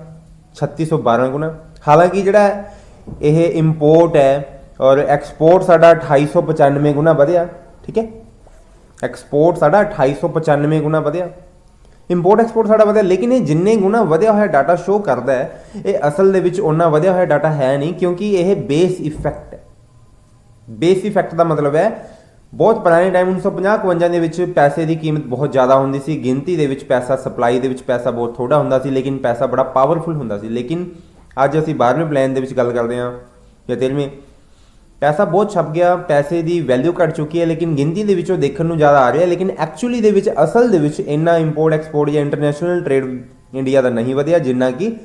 3612 ਗੁਣਾ। ਹਾਲਾਂਕਿ ਜਿਹੜਾ ਇਹ ਇੰਪੋਰਟ ਹੈ ਔਰ ਐਕਸਪੋਰਟ ਸਾਡਾ 2895 ਗੁਣਾ ਵਧਿਆ, ਠੀਕ ਹੈ। ਐਕਸਪੋਰਟ ਸਾਡਾ 2895 ਗੁਣਾ ਵਧਿਆ, ਇੰਪੋਰਟ ਐਕਸਪੋਰਟ ਸਾਡਾ ਵਧਿਆ। ਲੇਕਿਨ ਇਹ ਜਿੰਨੇ ਗੁਣਾ ਵਧਿਆ ਹੋਇਆ ਡਾਟਾ ਸ਼ੋ ਕਰਦਾ ਹੈ, ਇਹ ਅਸਲ ਦੇ ਵਿੱਚ ਉਹਨਾਂ ਵਧਿਆ ਹੋਇਆ ਡਾਟਾ ਹੈ ਨਹੀਂ, ਕਿਉਂਕਿ ਇਹ ਬੇਸ ਇਫੈਕਟ ਹੈ। ਬੇਸ ਇਫੈਕਟ ਦਾ ਮਤਲਬ ਹੈ ਬਹੁਤ ਪੁਰਾਣੇ ਟਾਈਮ 1950-51 ਦੇ ਵਿੱਚ ਪੈਸੇ ਦੀ ਕੀਮਤ ਬਹੁਤ ਜ਼ਿਆਦਾ ਹੁੰਦੀ ਸੀ, ਗਿਣਤੀ ਦੇ ਵਿੱਚ ਪੈਸਾ, ਸਪਲਾਈ ਦੇ ਵਿੱਚ ਪੈਸਾ ਬਹੁਤ ਥੋੜਾ ਹੁੰਦਾ ਸੀ, ਲੇਕਿਨ ਪੈਸਾ ਬੜਾ ਪਾਵਰਫੁਲ ਹੁੰਦਾ ਸੀ। ਲੇਕਿਨ ਅੱਜ ਅਸੀਂ 12ਵੇਂ ਪਲਾਨ ਦੇ ਵਿੱਚ ਗੱਲ ਕਰਦੇ ਹਾਂ ਜਾਂ 13ਵੇਂ, ਪੈਸਾ ਬਹੁਤ ਛਪ ਗਿਆ, ਪੈਸੇ ਦੀ ਵੈਲਿਊ ਘਟ ਚੁੱਕੀ ਹੈ, ਲੇਕਿਨ ਗਿਣਤੀ ਦੇ ਵਿੱਚੋਂ ਦੇਖਣ ਨੂੰ ਜ਼ਿਆਦਾ ਆ ਰਿਹਾ, ਲੇਕਿਨ ਐਕਚੁਅਲੀ ਦੇ ਵਿੱਚ ਅਸਲ ਦੇ ਵਿੱਚ ਇੰਨਾ ਇੰਪੋਰਟ ਐਕਸਪੋਰਟ ਜਾਂ ਇੰਟਰਨੈਸ਼ਨਲ ਟ੍ਰੇਡ ਇੰਡੀਆ ਦਾ ਨਹੀਂ ਵਧਿਆ, ਜਿੰਨਾ ਕਿ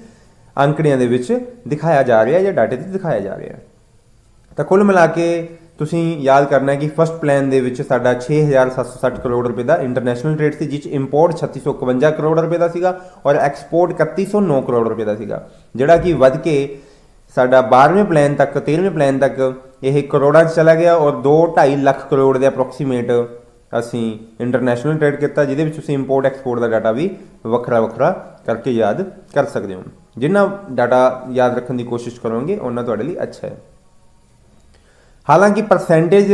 ਅੰਕੜਿਆਂ ਦੇ ਵਿੱਚ ਦਿਖਾਇਆ ਜਾ ਰਿਹਾ ਜਾਂ ਡਾਟੇ 'ਤੇ ਦਿਖਾਇਆ ਜਾ ਰਿਹਾ। ਤਾਂ ਕੁੱਲ ਮਿਲਾ ਕੇ ਤੁਸੀਂ ਯਾਦ ਕਰਨਾ ਕਿ ਫਸਟ ਪਲਾਨ ਦੇ ਵਿੱਚ ਸਾਡਾ 6760 ਕਰੋੜ ਰੁਪਏ ਦਾ ਇੰਟਰਨੈਸ਼ਨਲ ਟ੍ਰੇਡ ਸੀ, ਜਿਸ 'ਚ ਇੰਪੋਰਟ 3651 ਕਰੋੜ ਰੁਪਏ ਦਾ ਸੀਗਾ ਔਰ ਐਕਸਪੋਰਟ 3109 ਕਰੋੜ ਰੁਪਏ ਦਾ ਸੀਗਾ, ਜਿਹੜਾ ਕਿ ਵੱਧ ਕੇ ਸਾਡਾ 12ਵੇਂ ਪਲਾਨ ਤੱਕ, 13ਵੇਂ ਪਲਾਨ ਤੱਕ ਇਹ ਕਰੋੜਾਂ 'ਚ ਚਲਾ ਗਿਆ। ਔਰ 2-2.5 ਲੱਖ ਕਰੋੜ ਦੇ ਅਪਰੋਕਸੀਮੇਟ ਅਸੀਂ ਇੰਟਰਨੈਸ਼ਨਲ ਟ੍ਰੇਡ ਕੀਤਾ, ਜਿਹਦੇ ਵਿੱਚ ਤੁਸੀਂ ਇੰਪੋਰਟ ਐਕਸਪੋਰਟ ਦਾ ਡਾਟਾ ਵੀ ਵੱਖਰਾ ਵੱਖਰਾ ਕਰਕੇ ਯਾਦ ਕਰ ਸਕਦੇ ਹੋ। ਜਿੰਨਾ ਡਾਟਾ ਯਾਦ ਰੱਖਣ ਦੀ ਕੋਸ਼ਿਸ਼ ਕਰੋਗੇ ਉਹਨਾਂ ਤੁਹਾਡੇ ਲਈ ਅੱਛਾ ਹੈ। ਹਾਲਾਂਕਿ ਪਰਸੈਂਟੇਜ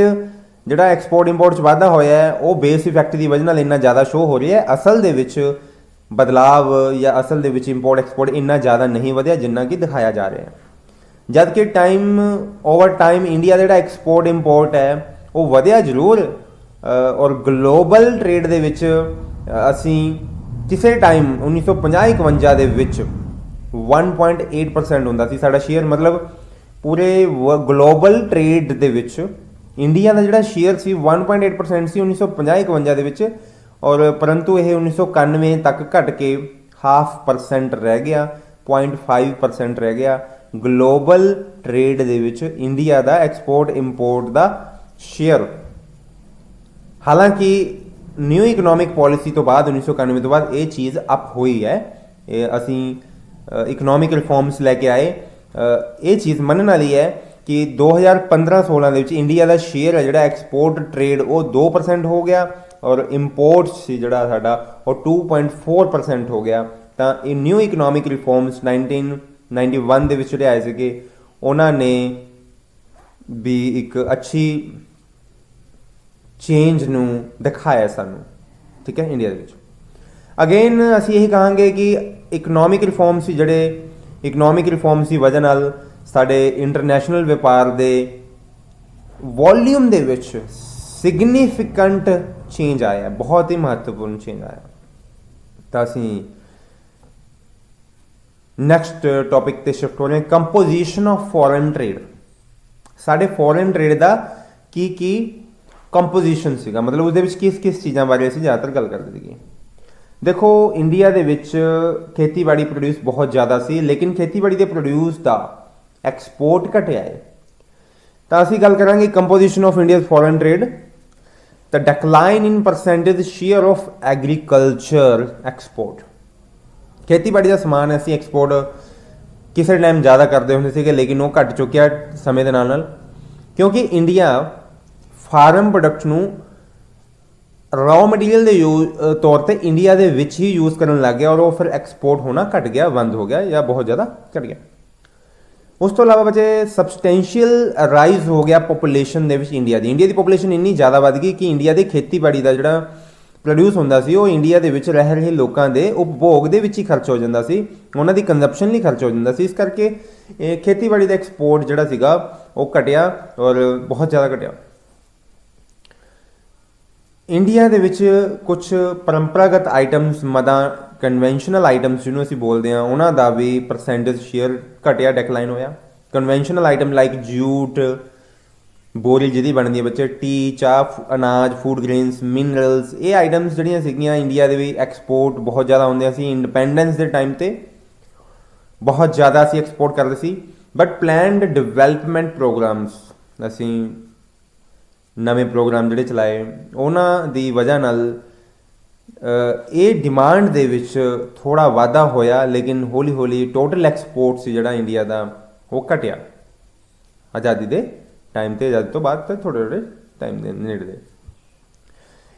ਜਿਹੜਾ ਐਕਸਪੋਰਟ ਇੰਪੋਰਟ 'ਚ ਵਾਧਾ ਹੋਇਆ ਹੈ, ਉਹ ਬੇਸ ਇਫੈਕਟ ਦੀ ਵਜ੍ਹਾ ਨਾਲ ਇੰਨਾ ਜ਼ਿਆਦਾ ਸ਼ੋ ਹੋ ਰਿਹਾ ਹੈ। ਅਸਲ ਦੇ ਵਿੱਚ ਬਦਲਾਵ ਜਾਂ ਅਸਲ ਦੇ ਵਿੱਚ ਇੰਪੋਰਟ ਐਕਸਪੋਰਟ ਇੰਨਾ ਜ਼ਿਆਦਾ ਨਹੀਂ ਵਧਿਆ ਜਿੰਨਾ ਕਿ ਦਿਖਾਇਆ ਜਾ ਰਿਹਾ ਹੈ। ਜਦ ਕਿ ਟਾਈਮ ਓਵਰ ਟਾਈਮ ਇੰਡੀਆ ਦਾ ਜਿਹੜਾ ਐਕਸਪੋਰਟ ਇੰਪੋਰਟ ਹੈ ਉਹ ਵਧਿਆ ਜ਼ਰੂਰ, ਔਰ ਗਲੋਬਲ ਟ੍ਰੇਡ ਦੇ ਵਿੱਚ ਅਸੀਂ ਕਿਸੇ ਟਾਈਮ 1950-51 ਦੇ ਵਿੱਚ 1.8% ਹੁੰਦਾ ਸੀ ਸਾਡਾ ਸ਼ੇਅਰ। ਮਤਲਬ ਪੂਰੇ ਗਲੋਬਲ ਟ੍ਰੇਡ ਦੇ ਵਿੱਚ ਇੰਡੀਆ ਦਾ ਜਿਹੜਾ ਸ਼ੇਅਰ ਸੀ 1.8% ਸੀ 1950-51 ਦੇ ਵਿੱਚ, ਔਰ ਪਰੰਤੂ ਇਹ 1991 ਤੱਕ ਘਟ ਕੇ 0.5% ਰਹਿ ਗਿਆ, 0.5% ਰਹਿ ਗਿਆ ਗਲੋਬਲ ਟ੍ਰੇਡ ਦੇ ਵਿੱਚ ਇੰਡੀਆ ਦਾ ਐਕਸਪੋਰਟ ਇੰਪੋਰਟ ਦਾ ਸ਼ੇਅਰ। ਹਾਲਾਂਕਿ ਨਿਊ ਇਕਨੋਮਿਕ ਪੋਲਿਸੀ ਤੋਂ ਬਾਅਦ 1991 ਤੋਂ ਬਾਅਦ ਇਹ ਚੀਜ਼ ਅਪ ਹੋਈ ਹੈ। ਇਹ ਅਸੀਂ ਇਕਨੋਮਿਕ ਰਿਫਾਰਮਸ ਲੈ ਕੇ ਆਏ। ਇਹ ਚੀਜ਼ ਮੰਨਣ ਵਾਲੀ ਹੈ ਕਿ 2015-16 ਦੇ ਵਿੱਚ ਇੰਡੀਆ ਦਾ ਸ਼ੇਅਰ ਹੈ ਜਿਹੜਾ ਐਕਸਪੋਰਟ ਟ੍ਰੇਡ ਉਹ 2% ਹੋ ਗਿਆ, ਔਰ ਇੰਪੋਰਟ ਸੀ ਜਿਹੜਾ ਸਾਡਾ ਉਹ 2.4% ਹੋ ਗਿਆ। ਤਾਂ ਇਹ ਨਿਊ ਇਕਨੋਮਿਕ ਰਿਫਾਰਮਸ 1991 ਦੇ ਵਿੱਚ ਜਿਹੜੇ ਆਏ ਸੀਗੇ, ਉਹਨਾਂ ਨੇ ਵੀ ਇੱਕ ਅੱਛੀ ਚੇਂਜ ਨੂੰ ਦਿਖਾਇਆ ਸਾਨੂੰ, ਠੀਕ ਹੈ, ਇੰਡੀਆ ਦੇ ਵਿੱਚ। ਅਗੇਨ ਅਸੀਂ ਇਹੀ ਕਹਾਂਗੇ ਕਿ ਇਕਨੋਮਿਕ ਰਿਫਾਰਮਸ ਦੀ ਵਜ੍ਹਾ ਨਾਲ ਸਾਡੇ ਇੰਟਰਨੈਸ਼ਨਲ ਵਪਾਰ ਦੇ ਵੋਲਿਊਮ ਦੇ ਵਿੱਚ ਸਿਗਨੀਫਿਕੈਂਟ ਚੇਂਜ ਆਇਆ, ਬਹੁਤ ਹੀ ਮਹੱਤਵਪੂਰਨ ਚੇਂਜ ਆਇਆ। ਤਾਂ ਅਸੀਂ ਨੈਕਸਟ ਟੌਪਿਕ ਤੇ ਸ਼ਿਫਟ ਹੋ ਰਹੇ ਹਾਂ, ਕੰਪੋਜੀਸ਼ਨ ਆਫ ਫੋਰਨ ਟ੍ਰੇਡ। ਸਾਡੇ ਫੋਰਨ ਟ੍ਰੇਡ ਦਾ ਕੀ ਕੰਪੋਜੀਸ਼ਨ ਸੀਗਾ, ਮਤਲਬ ਉਹਦੇ ਵਿੱਚ ਕਿਸ ਚੀਜ਼ਾਂ ਬਾਰੇ ਅਸੀਂ ਜ਼ਿਆਦਾਤਰ ਗੱਲ ਕਰਦੇ ਸੀਗੇ। ਦੇਖੋ ਇੰਡੀਆ ਦੇ ਵਿੱਚ ਖੇਤੀਬਾੜੀ ਪ੍ਰੋਡਿਊਸ ਬਹੁਤ ਜ਼ਿਆਦਾ ਸੀ, ਲੇਕਿਨ ਖੇਤੀਬਾੜੀ ਦੇ ਪ੍ਰੋਡਿਊਸ ਦਾ ਐਕਸਪੋਰਟ ਘਟਿਆ ਹੈ। ਤਾਂ ਅਸੀਂ ਗੱਲ ਕਰਾਂਗੇ composition of India's foreign trade. ਤਾਂ decline in percentage share of agriculture export. ਖੇਤੀਬਾੜੀ ਦਾ ਸਮਾਨ ਅਸੀਂ ਐਕਸਪੋਰਟ ਕਿਸੇ ਟਾਈਮ ਜ਼ਿਆਦਾ ਕਰਦੇ ਹੁੰਦੇ ਸੀਗੇ, ਲੇਕਿਨ ਉਹ ਘਟ ਚੁੱਕਿਆ ਸਮੇਂ ਦੇ ਨਾਲ, ਕਿਉਂਕਿ ਇੰਡੀਆ ਫਾਰਮ ਪ੍ਰੋਡਕਟ ਨੂੰ ਰॉ ਮਟੀਰੀਅਲ ਦੇ ਤੌਰ ਤੇ ਇੰਡੀਆ ਦੇ ਵਿੱਚ ਹੀ ਯੂਜ਼ ਕਰਨ ਲੱਗ ਗਿਆ, ਔਰ ਉਹ ਫਿਰ ਐਕਸਪੋਰਟ ਹੋਣਾ ਘਟ ਗਿਆ, ਬੰਦ ਹੋ ਗਿਆ ਜਾਂ ਬਹੁਤ ਜ਼ਿਆਦਾ ਘਟ ਗਿਆ। ਉਸ ਤੋਂ ਇਲਾਵਾ ਬੱਚੇ ਸਬਸਟੈਂਸ਼ੀਅਲ ਰਾਈਜ਼ ਹੋ ਗਿਆ ਪੋਪੂਲੇਸ਼ਨ ਦੇ ਵਿੱਚ ਇੰਡੀਆ ਦੀ ਪੋਪੂਲੇਸ਼ਨ ਇੰਨੀ ਜ਼ਿਆਦਾ ਵੱਧ ਗਈ ਕਿ ਇੰਡੀਆ ਦੇ ਖੇਤੀਬਾੜੀ ਦਾ ਜਿਹੜਾ ਪ੍ਰੋਡਿਊਸ ਹੁੰਦਾ ਸੀ ਉਹ ਇੰਡੀਆ ਦੇ ਵਿੱਚ ਰਹਿ ਰਹੇ ਲੋਕਾਂ ਦੇ ਉਪਭੋਗ ਦੇ ਵਿੱਚ ਹੀ ਖਰਚ ਹੋ ਜਾਂਦਾ ਸੀ, ਉਹਨਾਂ ਦੀ ਕੰਜ਼ੰਪਸ਼ਨ ਲਈ ਖਰਚ ਹੋ ਜਾਂਦਾ ਸੀ। ਇਸ ਕਰਕੇ ਇਹ ਖੇਤੀਬਾੜੀ ਦਾ ਐਕਸਪੋਰਟ ਜਿਹੜਾ ਸੀਗਾ ਉਹ ਘਟਿਆ ਔਰ ਬਹੁਤ ਜ਼ਿਆਦਾ ਘਟਿਆ। ਇੰਡੀਆ ਦੇ ਵਿੱਚ ਕੁਝ ਪਰੰਪਰਾਗਤ ਆਈਟਮਸ, ਮਦਾਂ ਕਨਵੈਨਸ਼ਨਲ ਆਈਟਮਸ ਜਿਹਨੂੰ ਅਸੀਂ ਬੋਲਦੇ ਹਾਂ, ਉਹਨਾਂ ਦਾ ਵੀ ਪਰਸੈਂਟੇਜ ਸ਼ੇਅਰ ਘਟਿਆ, ਡਿਕਲਾਈਨ ਹੋਇਆ। ਕਨਵੈਨਸ਼ਨਲ ਆਈਟਮ ਲਾਈਕ ਜੂਟ, ਬੋਰੀ ਜਿਹਦੀ ਬਣਦੀ ਹੈ ਬੱਚੇ, ਟੀ, ਚਾਹ, ਅਨਾਜ, ਫੂਡ ਗ੍ਰੇਨਸ, ਮਿਨਰਲਸ, ਇਹ ਆਈਟਮਸ ਜਿਹੜੀਆਂ ਸੀਗੀਆਂ ਇੰਡੀਆ ਦੇ ਵੀ ਐਕਸਪੋਰਟ ਬਹੁਤ ਜ਼ਿਆਦਾ ਹੁੰਦੀਆਂ ਸੀ। ਇੰਡੀਪੈਂਡੈਂਸ ਦੇ ਟਾਈਮ 'ਤੇ ਬਹੁਤ ਜ਼ਿਆਦਾ ਅਸੀਂ ਐਕਸਪੋਰਟ ਕਰਦੇ ਸੀ। ਬਟ ਪਲੈਨਡ ਡਿਵੈਲਪਮੈਂਟ ਪ੍ਰੋਗਰਾਮਸ, ਅਸੀਂ ਨਵੇਂ ਪ੍ਰੋਗਰਾਮ ਜਿਹੜੇ ਚਲਾਏ, ਉਹਨਾਂ ਦੀ ਵਜ੍ਹਾ ਨਾਲ ਇਹ ਡਿਮਾਂਡ ਦੇ ਵਿੱਚ ਥੋੜ੍ਹਾ ਵਾਧਾ ਹੋਇਆ, ਲੇਕਿਨ ਹੌਲੀ ਹੌਲੀ ਟੋਟਲ ਐਕਸਪੋਰਟ ਸੀ ਜਿਹੜਾ ਇੰਡੀਆ ਦਾ ਉਹ ਘਟਿਆ ਆਜ਼ਾਦੀ ਦੇ ਟਾਈਮ 'ਤੇ, ਆਜ਼ਾਦੀ ਤੋਂ ਬਾਅਦ ਤਾਂ ਥੋੜ੍ਹੇ ਟਾਈਮ ਦੇ ਨੇੜੇ ਦੇ।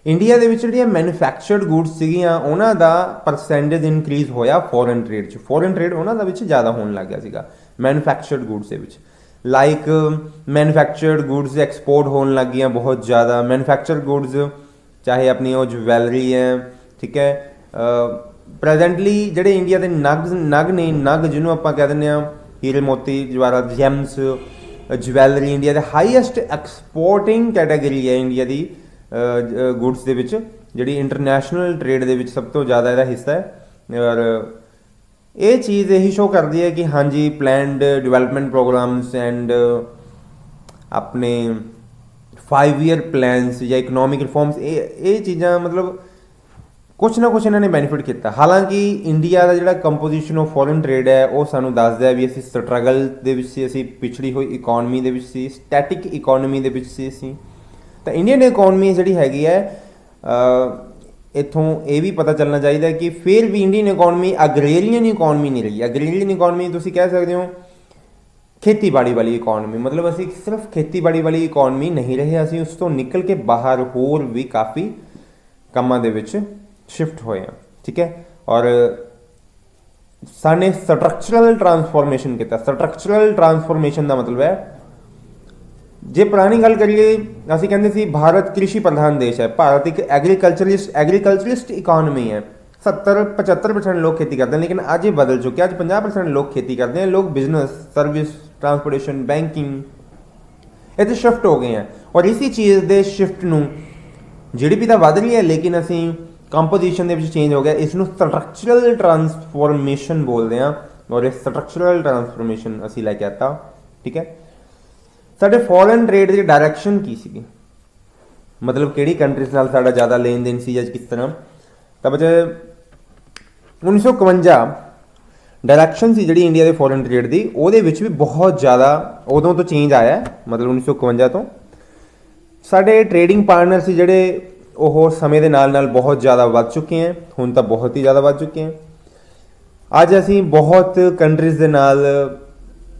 ਇੰਡੀਆ ਦੇ ਵਿੱਚ ਜਿਹੜੀਆਂ ਮੈਨੂਫੈਕਚਰਡ ਗੁੱਡਸ ਸੀਗੀਆਂ ਉਹਨਾਂ ਦਾ ਪਰਸੈਂਟੇਜ ਇਨਕਰੀਜ਼ ਹੋਇਆ ਫੋਰਨ ਟ੍ਰੇਡ 'ਚ। ਫੋਰਨ ਟ੍ਰੇਡ ਉਹਨਾਂ ਦਾ ਵਿੱਚ ਜ਼ਿਆਦਾ ਹੋਣ ਲੱਗ ਗਿਆ ਸੀਗਾ ਮੈਨੂਫੈਕਚਰਡ ਗੁੱਡਸ ਦੇ ਵਿੱਚ। ਲਾਈਕ ਮੈਨੂਫੈਕਚਰਡ ਗੁੱਡਸ ਐਕਸਪੋਰਟ ਹੋਣ ਲੱਗ ਗਈਆਂ ਬਹੁਤ ਜ਼ਿਆਦਾ। ਮੈਨੂਫੈਕਚਰਡ ਗੁੱਡਸ ਚਾਹੇ ਆਪਣੀ ਉਹ ਜਵੈਲਰੀ ਹੈ, ਠੀਕ ਹੈ, ਪ੍ਰੈਜੈਂਟਲੀ ਜਿਹੜੇ ਇੰਡੀਆ ਦੇ ਨਗ ਜਿਹਨੂੰ ਆਪਾਂ ਕਹਿ ਦਿੰਦੇ ਹਾਂ, ਹੀਰੇ ਮੋਤੀ ਜਵਾਹਰਾਤ ਜੈਮਸ, ਜਵੈਲਰੀ ਇੰਡੀਆ ਦੇ ਹਾਈਐਸਟ ਐਕਸਪੋਰਟਿੰਗ ਕੈਟਾਗਰੀ ਹੈ ਇੰਡੀਆ ਦੀ ਗੁੱਡਸ ਦੇ ਵਿੱਚ, ਜਿਹੜੀ ਇੰਟਰਨੈਸ਼ਨਲ ਟ੍ਰੇਡ ਦੇ ਵਿੱਚ ਸਭ ਤੋਂ ਜ਼ਿਆਦਾ ਇਹਦਾ ਹਿੱਸਾ ਹੈ। ਔਰ ਇਹ ਚੀਜ਼ ਇਹੀ ਸ਼ੋ ਕਰਦੀ ਹੈ ਕਿ ਹਾਂਜੀ ਪਲੈਨਡ ਡਿਵੈਲਪਮੈਂਟ ਪ੍ਰੋਗਰਾਮਸ ਐਂਡ ਆਪਣੇ 5 ਈਅਰ ਪਲਾਨਸ ਜਾਂ ਇਕਨੋਮਿਕ ਰਿਫਾਰਮਸ, ਇਹ ਚੀਜ਼ਾਂ ਮਤਲਬ ਕੁਛ ਨਾ ਕੁਛ ਇਹਨਾਂ ਨੇ ਬੈਨੀਫਿਟ ਕੀਤਾ। ਹਾਲਾਂਕਿ ਇੰਡੀਆ ਦਾ ਜਿਹੜਾ ਕੰਪੋਜੀਸ਼ਨ ਆਫ ਫੋਰਨ ਟ੍ਰੇਡ ਹੈ ਉਹ ਸਾਨੂੰ ਦੱਸਦਾ ਹੈ ਵੀ ਅਸੀਂ ਸਟਰਗਲ ਦੇ ਵਿੱਚ ਸੀ, ਅਸੀਂ ਪਿਛੜੀ ਹੋਈ ਇਕੋਨਮੀ ਦੇ ਵਿੱਚ ਸੀ, ਸਟੈਟਿਕ ਇਕੋਨਮੀ ਦੇ ਵਿੱਚ ਸੀ ਅਸੀਂ। ਤਾਂ ਇੰਡੀਅਨ ਇਕੋਨਮੀ ਜਿਹੜੀ ਹੈਗੀ ਹੈ, ਇੱਥੋਂ ਇਹ ਵੀ ਪਤਾ ਚੱਲਣਾ ਚਾਹੀਦਾ ਕਿ ਫਿਰ ਵੀ ਇੰਡੀਅਨ ਇਕੋਨਮੀ ਅਗਰੇਰੀਅਨ ਇਕੋਨਮੀ ਨਹੀਂ ਰਹੀ। ਅਗਰੇਰੀਅਨ ਇਕੋਨਮੀ ਤੁਸੀਂ ਕਹਿ ਸਕਦੇ ਹੋ ਖੇਤੀਬਾੜੀ ਵਾਲੀ ਇਕੋਨਮੀ, ਮਤਲਬ ਅਸੀਂ ਸਿਰਫ ਖੇਤੀਬਾੜੀ ਵਾਲੀ ਇਕੋਨਮੀ ਨਹੀਂ ਰਹੇ, ਅਸੀਂ ਉਸ ਤੋਂ ਨਿਕਲ ਕੇ ਬਾਹਰ ਹੋਰ ਵੀ ਕਾਫੀ ਕੰਮਾਂ ਦੇ ਵਿੱਚ ਸ਼ਿਫਟ ਹੋਏ ਆ, ਠੀਕ ਹੈ। ਔਰ ਸਾਨੇ ਸਟਰਕਚਰਲ ਟਰਾਂਸਫੋਰਮੇਸ਼ਨ ਕੀਤਾ। ਸਟਰਕਚਰਲ ਟਰਾਂਸਫੋਰਮੇਸ਼ਨ ਦਾ ਮਤਲਬ ਹੈ, ਜੇ ਪੁਰਾਣੀ ਗੱਲ ਕਰੀਏ ਅਸੀਂ ਕਹਿੰਦੇ ਸੀ ਭਾਰਤ ਕ੍ਰਿਸ਼ੀ ਪ੍ਰਧਾਨ ਦੇਸ਼ ਹੈ, ਭਾਰਤ ਇੱਕ ਐਗਰੀਕਲਚਰਿਸਟ ਇਕੋਨਮੀ ਹੈ। 70-75% ਲੋਕ ਖੇਤੀ ਕਰਦੇ ਹਨ, ਲੇਕਿਨ ਅੱਜ ਇਹ ਬਦਲ ਚੁੱਕਿਆ। ਅੱਜ 50% ਲੋਕ ਖੇਤੀ ਕਰਦੇ ਹਨ, ਲੋਕ ਬਿਜ਼ਨਸ, ਸਰਵਿਸ, ਟਰਾਂਸਪੋਰਟੇਸ਼ਨ, ਬੈਂਕਿੰਗ ਇਹਦੇ ਸ਼ਿਫਟ ਹੋ ਗਏ ਹੈ। ਔਰ ਇसी ਚੀਜ਼ ਦੇ ਸ਼ਿਫਟ ਨੂੰ GDP ਤਾਂ ਵੱਧ ਰਹੀ ਹੈ, ਲੇਕਿਨ ਅਸੀਂ ਕੰਪੋਜੀਸ਼ਨ ਦੇ ਵਿੱਚ ਚੇਂਜ ਹੋ ਗਿਆ। ਇਸ ਨੂੰ ਸਟਰਕਚਰਲ ਟਰਾਂਸਫੋਰਮੇਸ਼ਨ ਬੋਲਦੇ ਹਾਂ, ਔਰ ਇਹ ਸਟਰਕਚਰਲ ਟਰਾਂਸਫੋਰਮੇਸ਼ਨ ਅਸੀਂ ਲੈ ਕੇ ਆਤਾ, ਠੀਕ ਹੈ। ਸਾਡੇ ਫੋਰਨ ਟ੍ਰੇਡ ਦੀ ਡਾਇਰੈਕਸ਼ਨ ਕੀ ਸੀਗੀ, ਮਤਲਬ ਕਿਹੜੀ ਕੰਟਰੀਜ਼ ਨਾਲ ਸਾਡਾ ਜ਼ਿਆਦਾ ਲੈਣ ਦੇਣ ਸੀ ਜਾਂ ਕਿਸ ਤਰ੍ਹਾਂ। ਤਾਂ ਬੱਚੇ 1951 ਡਾਇਰੈਕਸ਼ਨ ਸੀ ਜਿਹੜੀ ਇੰਡੀਆ ਦੇ ਫੋਰਨ ਟ੍ਰੇਡ ਦੀ, ਉਹਦੇ ਵਿੱਚ ਵੀ ਬਹੁਤ ਜ਼ਿਆਦਾ ਉਦੋਂ ਤੋਂ ਚੇਂਜ ਆਇਆ, ਮਤਲਬ 1951 ਤੋਂ। ਸਾਡੇ ਟ੍ਰੇਡਿੰਗ ਪਾਰਟਨਰ ਸੀ ਜਿਹੜੇ ਉਹ ਸਮੇਂ ਦੇ ਨਾਲ ਨਾਲ ਬਹੁਤ ਜ਼ਿਆਦਾ ਵੱਧ ਚੁੱਕੇ ਹੈ, ਹੁਣ ਤਾਂ ਬਹੁਤ ਹੀ ਜ਼ਿਆਦਾ ਵੱਧ ਚੁੱਕੇ ਹੈ। ਅੱਜ ਅਸੀਂ ਬਹੁਤ ਕੰਟਰੀਜ਼ ਦੇ ਨਾਲ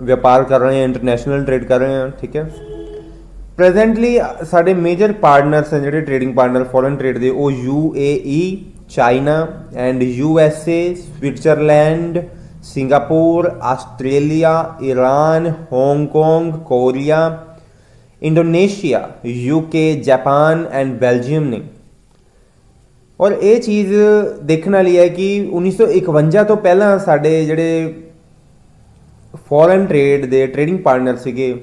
ਵਪਾਰ ਕਰ ਰਹੇ ਹਾਂ, ਇੰਟਰਨੈਸ਼ਨਲ ਟ੍ਰੇਡ ਕਰ ਰਹੇ ਹਾਂ, ਠੀਕ ਹੈ। ਪ੍ਰੈਜ਼ੈਂਟਲੀ ਸਾਡੇ ਮੇਜਰ ਪਾਰਟਨਰਸ ਹਨ ਜਿਹੜੇ ਟ੍ਰੇਡਿੰਗ ਪਾਰਟਨਰ ਫੋਰਨ ਟ੍ਰੇਡ ਦੇ, ਉਹ UAE, China and USA, Switzerland, Singapore, Australia, Iran, Hong Kong, Korea, Indonesia, UK, Japan and Belgium ਨੇ। ਔਰ ਇਹ ਚੀਜ਼ ਦੇਖਣ ਵਾਲੀ ਹੈ ਕਿ 1951 ਤੋਂ ਪਹਿਲਾਂ ਸਾਡੇ ਜਿਹੜੇ ਫੋਰਨ ਟ੍ਰੇਡ ਦੇ ਟ੍ਰੇਡਿੰਗ ਪਾਰਟਨਰ ਸੀਗੇ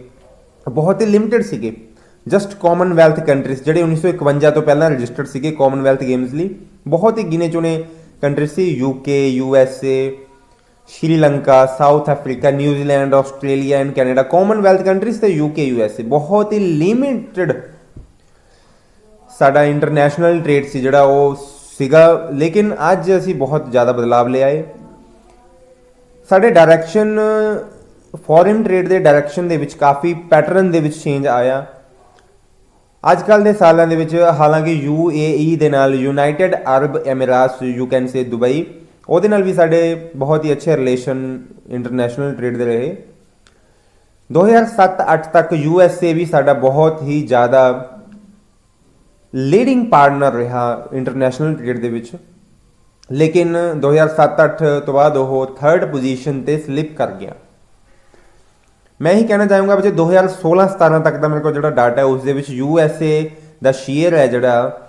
ਬਹੁਤ ਹੀ ਲਿਮਿਟਡ ਸੀਗੇ। ਜਸਟ ਕਾਮਨਵੈਲਥ ਕੰਟਰੀਜ਼ ਜਿਹੜੇ 1951 ਤੋਂ ਪਹਿਲਾਂ ਰਜਿਸਟਰਡ ਸੀਗੇ ਕਾਮਨਵੈਲਥ ਗੇਮਸ ਲਈ, ਬਹੁਤ ਹੀ ਗਿਣੇ ਚੁਣੇ countries C. UK, USA, Sri Lanka, south Africa, New Zealand, Australia and Canada, Commonwealth countries ਤੇ UK, USA, ਬਹੁਤ ਹੀ ਲਿਮਿਟਡ ਸਾਡਾ ਇੰਟਰਨੈਸ਼ਨਲ ਟ੍ਰੇਡ ਸੀ ਜਿਹੜਾ ਉਹ ਸੀਗਾ। ਲੇਕਿਨ ਅੱਜ ਅਸੀਂ ਬਹੁਤ ਜ਼ਿਆਦਾ ਬਦਲਾਵ ਲਿਆਏ। ਸਾਡੇ ਡਾਇਰੈਕਸ਼ਨ ਫੋਰਨ ਟ੍ਰੇਡ ਦੇ ਡਾਇਰੈਕਸ਼ਨ ਦੇ ਵਿੱਚ ਕਾਫੀ ਪੈਟਰਨ ਦੇ ਵਿੱਚ ਚੇਂਜ ਆਇਆ ਅੱਜ ਕੱਲ੍ਹ ਦੇ ਸਾਲਾਂ ਦੇ ਵਿੱਚ। ਹਾਲਾਂਕਿ UAE ਦੇ ਨਾਲ, United Arab Emirates, you can say Dubai, ਉਹਦੇ ਨਾਲ ਵੀ ਸਾਡੇ ਬਹੁਤ ਹੀ ਅੱਛੇ ਰਿਲੇਸ਼ਨ ਇੰਟਰਨੈਸ਼ਨਲ ਟ੍ਰੇਡ ਦੇ ਰਹੇ। 2007-08 ਤੱਕ USA ਵੀ ਸਾਡਾ ਬਹੁਤ ਹੀ ਜ਼ਿਆਦਾ ਲੀਡਿੰਗ ਪਾਰਟਨਰ ਰਿਹਾ ਇੰਟਰਨੈਸ਼ਨਲ ਟ੍ਰੇਡ ਦੇ ਵਿੱਚ, ਲੇਕਿਨ 2007-8 ਤੋਂ ਬਾਅਦ ਉਹ 3rd ਪੋਜੀਸ਼ਨ ਤੇ ਸਲਿਪ ਕਰ ਗਿਆ। ਮੈਂ ਇਹੀ ਕਹਿਣਾ ਚਾਹੂੰਗਾ ਬੱਚੇ 2016-17 ਤੱਕ ਦਾ ਮੇਰੇ ਕੋਲ ਜਿਹੜਾ ਡਾਟਾ ਹੈ ਉਸ ਦੇ ਵਿੱਚ USA ਦਾ ਸ਼ੇਅਰ ਹੈ ਜਿਹੜਾ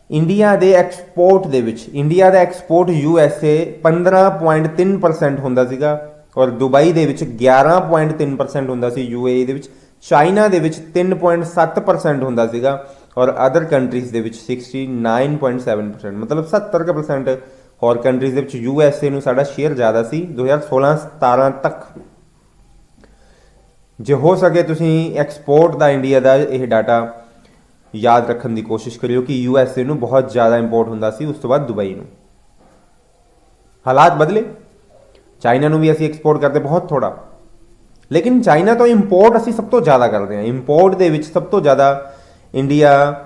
ਇੰਡੀਆ ਦੇ ਐਕਸਪੋਰਟ ਦੇ ਵਿੱਚ, ਇੰਡੀਆ ਦਾ ਐਕਸਪੋਰਟ USA 15.3% ਹੁੰਦਾ ਸੀਗਾ ਔਰ ਦੁਬਈ ਦੇ ਵਿੱਚ 11.3% ਹੁੰਦਾ ਸੀ, UAE ਦੇ ਵਿੱਚ, ਚਾਈਨਾ ਦੇ ਵਿੱਚ 3.7% ਹੁੰਦਾ ਸੀਗਾ ਔਰ ਅਦਰ ਕੰਟਰੀਜ਼ ਦੇ ਵਿੱਚ 69.7%, ਮਤਲਬ 70% ਹੋਰ ਕੰਟਰੀਜ਼ ਦੇ ਵਿੱਚ USA ਨੂੰ ਸਾਡਾ ਸ਼ੇਅਰ ਜ਼ਿਆਦਾ ਸੀ 2016-17 ਤੱਕ। ਜੇ ਹੋ ਸਕੇ ਤੁਸੀਂ ਐਕਸਪੋਰਟ ਦਾ ਇੰਡੀਆ ਦਾ ਇਹ ਡਾਟਾ ਯਾਦ ਰੱਖਣ ਦੀ ਕੋਸ਼ਿਸ਼ ਕਰਿਓ ਕਿ USA ਨੂੰ ਬਹੁਤ ਜ਼ਿਆਦਾ ਇੰਪੋਰਟ ਹੁੰਦਾ ਸੀ, ਉਸ ਤੋਂ ਬਾਅਦ ਦੁਬਈ ਨੂੰ। ਹਾਲਾਤ ਬਦਲੇ, ਚਾਈਨਾ ਨੂੰ ਵੀ ਅਸੀਂ ਐਕਸਪੋਰਟ ਕਰਦੇ ਬਹੁਤ ਥੋੜਾ, ਲੇਕਿਨ ਚਾਈਨਾ ਤੋਂ ਇੰਪੋਰਟ ਅਸੀਂ ਸਭ ਤੋਂ ਜ਼ਿਆਦਾ ਕਰਦੇ ਹਾਂ। ਇੰਪੋਰਟ ਦੇ ਵਿੱਚ ਸਭ ਤੋਂ ਜ਼ਿਆਦਾ ਇੰਡੀਆ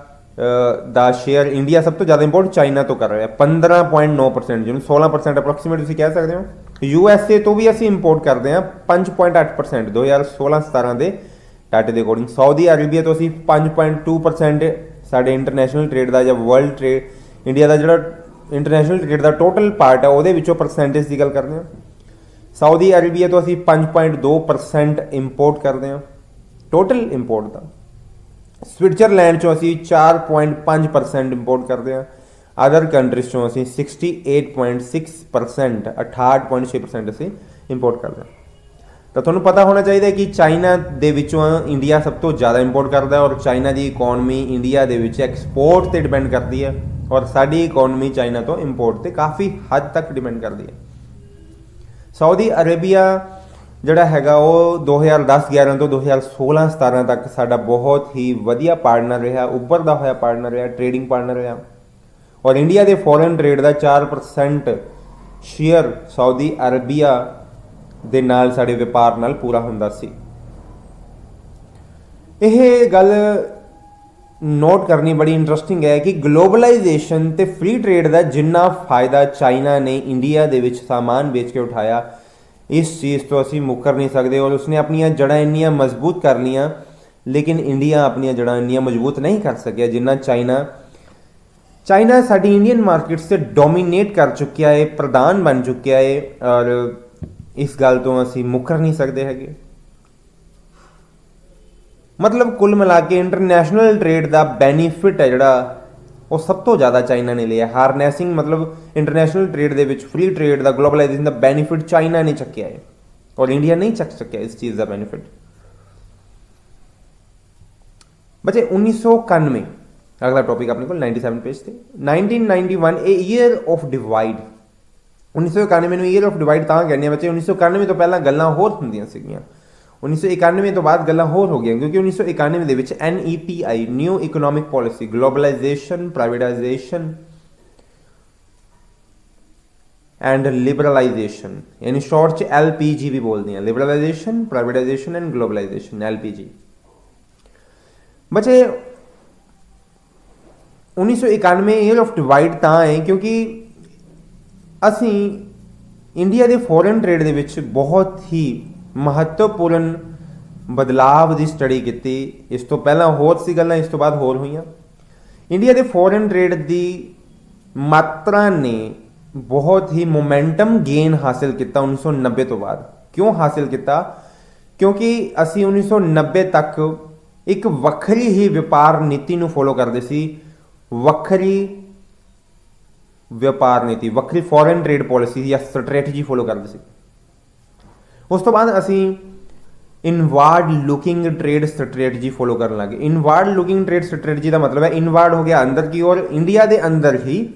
ਦਾ ਸ਼ੇਅਰ, ਇੰਡੀਆ ਸਭ ਤੋਂ ਜ਼ਿਆਦਾ ਇੰਪੋਰਟ ਚਾਈਨਾ ਤੋਂ ਕਰ ਰਿਹਾ 15.9%, ਜਿਹਨੂੰ 16% ਅਪਰੋਕਸੀਮੇਟ ਤੁਸੀਂ ਕਹਿ ਸਕਦੇ ਹੋ। USA ਤੋਂ ਵੀ ਅਸੀਂ ਇੰਪੋਰਟ ਕਰਦੇ ਹਾਂ 5.8% 2016-17 ਦੇ ਡਾਟੇ ਦੇ ਅਕੋਰਡਿੰਗ। ਸਾਊਦੀ ਅਰੇਬੀਆ ਤੋਂ ਅਸੀਂ 5.2% ਸਾਡੇ ਇੰਟਰਨੈਸ਼ਨਲ ਟ੍ਰੇਡ ਦਾ ਜਾਂ ਵਰਲਡ ਟ੍ਰੇਡ, ਇੰਡੀਆ ਦਾ ਜਿਹੜਾ ਇੰਟਰਨੈਸ਼ਨਲ ਟ੍ਰੇਡ ਦਾ ਟੋਟਲ ਪਾਰਟ ਹੈ ਉਹਦੇ ਵਿੱਚੋਂ ਪਰਸੈਂਟੇਜ ਦੀ ਗੱਲ ਕਰਦੇ ਹਾਂ। ਸਾਊਦੀ ਅਰੇਬੀਆ ਤੋਂ ਅਸੀਂ 5.2% ਇੰਪੋਰਟ ਕਰਦੇ ਹਾਂ ਟੋਟਲ ਇੰਪੋਰਟ ਦਾ। ਸਵਿਟਜ਼ਰਲੈਂਡ ਚੋਂ ਅਸੀਂ 4.5% ਇੰਪੋਰਟ ਕਰਦੇ ਹਾਂ। ਅਦਰ ਕੰਟਰੀਜ਼ ਚੋਂ ਅਸੀਂ 68.6%, 68.6% ਅਸੀਂ ਇੰਪੋਰਟ ਕਰਦੇ ਹਾਂ। ਤਾਂ ਤੁਹਾਨੂੰ ਪਤਾ ਹੋਣਾ ਚਾਹੀਦਾ ਕਿ ਚਾਈਨਾ ਦੇ ਵਿੱਚੋਂ ਇੰਡੀਆ ਸਭ ਤੋਂ ਜ਼ਿਆਦਾ ਇੰਪੋਰਟ ਕਰਦਾ ਹੈ ਔਰ ਚਾਈਨਾ ਦੀ ਇਕਨੋਮੀ ਇੰਡੀਆ ਦੇ ਵਿੱਚ ਐਕਸਪੋਰਟ ਤੇ ਡਿਪੈਂਡ ਕਰਦੀ ਹੈ ਔਰ ਸਾਡੀ ਇਕਨੋਮੀ ਚਾਈਨਾ ਤੋਂ ਇੰਪੋਰਟ ਤੇ ਕਾਫੀ ਹੱਦ ਤੱਕ ਡਿਪੈਂਡ ਕਰਦੀ ਹੈ। ਸਾਊਦੀ ਅਰੇਬੀਆ ਜਿਹੜਾ ਹੈਗਾ ਉਹ 2010-11 ਤੋਂ 2016-17 ਤੱਕ ਸਾਡਾ ਬਹੁਤ ਹੀ ਵਧੀਆ ਪਾਰਟਨਰ ਰਿਹਾ, ਉੱਭਰਦਾ ਹੋਇਆ ਪਾਰਟਨਰ ਰਿਹਾ, ਟ੍ਰੇਡਿੰਗ ਪਾਰਟਨਰ ਰਿਹਾ ਔਰ ਇੰਡੀਆ ਦੇ ਫੋਰਨ ਟ੍ਰੇਡ ਦਾ 4% ਸ਼ੇਅਰ ਸਾਊਦੀ ਅਰੇਬੀਆ ਦੇ ਨਾਲ ਸਾਡੇ ਵਪਾਰ ਨਾਲ ਪੂਰਾ ਹੁੰਦਾ ਸੀ। ਇਹ ਗੱਲ ਨੋਟ ਕਰਨੀ ਬੜੀ ਇੰਟਰਸਟਿੰਗ ਹੈ ਕਿ ਗਲੋਬਲਾਈਜੇਸ਼ਨ ਤੇ ਫ੍ਰੀ ਟ੍ਰੇਡ ਦਾ ਜਿੰਨਾ ਫਾਇਦਾ ਚਾਈਨਾ ਨੇ ਇੰਡੀਆ ਦੇ ਵਿੱਚ ਸਾਮਾਨ ਵੇਚ ਕੇ ਉਠਾਇਆ, ਇਸ ਚੀਜ਼ ਤੋਂ ਅਸੀਂ ਮੁੱਕਰ ਨਹੀਂ ਸਕਦੇ ਔਰ ਉਸਨੇ ਆਪਣੀਆਂ ਜੜ੍ਹਾਂ ਇੰਨੀਆਂ ਮਜ਼ਬੂਤ ਕਰ ਲਈਆਂ, ਲੇਕਿਨ ਇੰਡੀਆ ਆਪਣੀਆਂ ਜੜ੍ਹਾਂ ਇੰਨੀਆਂ ਮਜ਼ਬੂਤ ਨਹੀਂ ਕਰ ਸਕਿਆ ਜਿੰਨਾ ਚਾਈਨਾ ਸਾਡੀ ਇੰਡੀਅਨ ਮਾਰਕੀਟਸ ਤੇ ਡੋਮੀਨੇਟ ਕਰ ਚੁੱਕਿਆ ਹੈ, ਪ੍ਰਧਾਨ ਬਣ ਚੁੱਕਿਆ ਹੈ ਔਰ ਇਸ ਗੱਲ ਤੋਂ ਅਸੀਂ ਮੁੱਕਰ ਨਹੀਂ ਸਕਦੇ ਹੈਗੇ। ਮਤਲਬ ਕੁੱਲ ਮਿਲਾ ਕੇ ਇੰਟਰਨੈਸ਼ਨਲ ਟ੍ਰੇਡ ਦਾ ਬੈਨੀਫਿਟ ਹੈ ਜਿਹੜਾ ਉਹ ਸਭ ਤੋਂ ਜ਼ਿਆਦਾ ਚਾਈਨਾ ਨੇ ਲਿਆ। ਹਾਰਨੈਸਿੰਗ ਮਤਲਬ ਇੰਟਰਨੈਸ਼ਨਲ ਟ੍ਰੇਡ ਦੇ ਵਿੱਚ ਫ੍ਰੀ ਟ੍ਰੇਡ ਦਾ, ਗਲੋਬਲਾਈਜੇਸ਼ਨ ਦਾ ਬੈਨੀਫਿਟ ਚਾਈਨਾ ਨੇ ਚੱਕਿਆ ਹੈ ਔਰ ਇੰਡੀਆ ਨਹੀਂ ਚੱਕ ਸਕਿਆ ਇਸ ਚੀਜ਼ ਦਾ ਬੈਨੀਫਿਟ। ਬੱਚੇ 1991 ਅਗਲਾ ਟੌਪਿਕ ਆਪਣੇ ਕੋਲ 97 ਪੇਜ ਤੇ 1991 ਏ ਈਅਰ ਆਫ ਡਿਵਾਈਡ। 1991 ਨੂੰ ਈਅਰ ਆਫ ਡਿਵਾਈਡ ਤਾਂ ਕਹਿੰਦੇ ਆ ਬੱਚੇ, 1991 ਤੋਂ ਪਹਿਲਾਂ ਗੱਲਾਂ ਹੋਰ ਹੁੰਦੀਆਂ ਸੀਗੀਆਂ, 1991 ਤੋਂ ਬਾਅਦ ਗੱਲਾਂ ਹੋਰ ਹੋ ਗਈਆਂ ਕਿਉਂਕਿ 1991 ਦੇ ਵਿੱਚ NEPI new economic policy, globalization, privatization and liberalization, ਯਾਨੀ ਸ਼ਾਰਟ ਚ LPG ਵੀ ਬੋਲਦੇ ਆ, liberalization, privatization and globalization, LPG। ਬੱਚੇ 1991 ਈਅਰ ਆਫ ਡਿਵਾਈਡ ਤਾਂ ਹੈ ਕਿਉਂਕਿ ਅਸੀਂ ਇੰਡੀਆ ਦੇ ਫੋਰਨ ਟ੍ਰੇਡ ਦੇ ਵਿੱਚ ਬਹੁਤ ਹੀ ਮਹੱਤਵਪੂਰਨ ਬਦਲਾਵ ਦੀ ਸਟੱਡੀ ਕੀਤੀ। ਇਸ ਤੋਂ ਪਹਿਲਾਂ ਹੋਰ ਸੀ ਗੱਲਾਂ, ਇਸ ਤੋਂ ਬਾਅਦ ਹੋਰ ਹੋਈਆਂ। ਇੰਡੀਆ ਦੇ ਫੋਰਨ ਟ੍ਰੇਡ ਦੀ ਮਾਤਰਾ ਨੇ ਬਹੁਤ ਹੀ ਮੋਮੈਂਟਮ ਗੇਨ ਹਾਸਿਲ ਕੀਤਾ 1990 ਤੋਂ ਬਾਅਦ। ਕਿਉਂ ਹਾਸਿਲ ਕੀਤਾ? ਕਿਉਂਕਿ ਅਸੀਂ 1990 ਤੱਕ ਇੱਕ ਵੱਖਰੀ ਹੀ ਵਪਾਰ ਨੀਤੀ ਨੂੰ ਫੋਲੋ ਕਰਦੇ ਸੀ, ਵੱਖਰੀ ਵਪਾਰ ਨੀਤੀ, ਵੱਖਰੀ ਫੋਰਨ ਟ੍ਰੇਡ ਪਾਲਿਸੀ ਜਾਂ ਸਟ੍ਰੈਟਜੀ ਫੋਲੋ ਕਰਦੇ ਸੀ। ਉਸ ਤੋਂ ਬਾਅਦ ਅਸੀਂ ਇਨਵਾਰਡ ਲੁਕਿੰਗ ਟ੍ਰੇਡ ਸਟ੍ਰੈਟਜੀ ਫੋਲੋ ਕਰਨ ਲੱਗੇ। ਇਨਵਾਰਡ ਲੁਕਿੰਗ ਟ੍ਰੇਡ ਸਟ੍ਰੈਟਜੀ ਦਾ ਮਤਲਬ ਹੈ ਇਨਵਾਰਡ ਹੋ ਗਿਆ ਅੰਦਰ ਕੀ, ਔਰ ਇੰਡੀਆ ਦੇ ਅੰਦਰ ਹੀ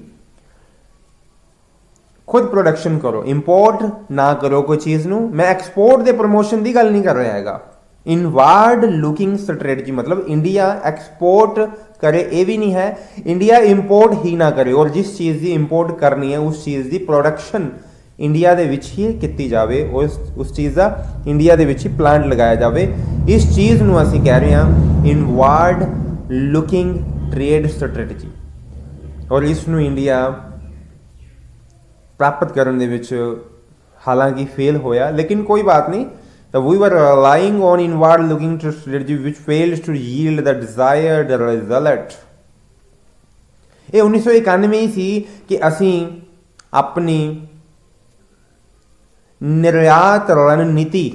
ਖੁਦ ਪ੍ਰੋਡਕਸ਼ਨ ਕਰੋ, ਇੰਪੋਰਟ ਨਾ ਕਰੋ ਕੋਈ ਚੀਜ਼ ਨੂੰ। ਮੈਂ ਐਕਸਪੋਰਟ ਦੇ ਪ੍ਰਮੋਸ਼ਨ ਦੀ ਗੱਲ ਨਹੀਂ ਕਰ ਰਿਹਾ ਹੈਗਾ। ਇਨਵਾਰਡ ਲੁਕਿੰਗ ਸਟ੍ਰੈਟਜੀ ਮਤਲਬ ਇੰਡੀਆ ਐਕਸਪੋਰਟ ਕਰੇ ਇਹ ਵੀ ਨਹੀਂ ਹੈ, ਇੰਡੀਆ ਇੰਪੋਰਟ ਹੀ ਨਾ ਕਰੇ ਔਰ ਜਿਸ ਚੀਜ਼ ਦੀ ਇੰਪੋਰਟ ਕਰਨੀ ਹੈ ਉਸ ਚੀਜ਼ ਦੀ ਪ੍ਰੋਡਕਸ਼ਨ ਇੰਡੀਆ ਦੇ ਵਿੱਚ ਹੀ ਕੀਤੀ ਜਾਵੇ, ਉਸ ਚੀਜ਼ ਦਾ ਇੰਡੀਆ ਦੇ ਵਿੱਚ ਹੀ ਪਲਾਂਟ ਲਗਾਇਆ ਜਾਵੇ। ਇਸ ਚੀਜ਼ ਨੂੰ ਅਸੀਂ ਕਹਿ ਰਹੇ ਹਾਂ ਇਨਵਾਰਡ ਲੁਕਿੰਗ ਟ੍ਰੇਡ ਸਟ੍ਰੈਟਜੀ ਔਰ ਇਸ ਨੂੰ ਇੰਡੀਆ ਪ੍ਰਾਪਤ ਕਰਨ ਦੇ ਵਿੱਚ ਹਾਲਾਂਕਿ ਫੇਲ ਹੋਇਆ, ਲੇਕਿਨ ਕੋਈ ਬਾਤ ਨਹੀਂ। ਤਾਂ we were relying on inward looking strategy which failed to yield the desired result। ਇਹ 1991 ਹੀ ਸੀ ਕਿ ਅਸੀਂ ਆਪਣੀ ਨਿਰਯਾਤ ਰਣਨੀਤੀ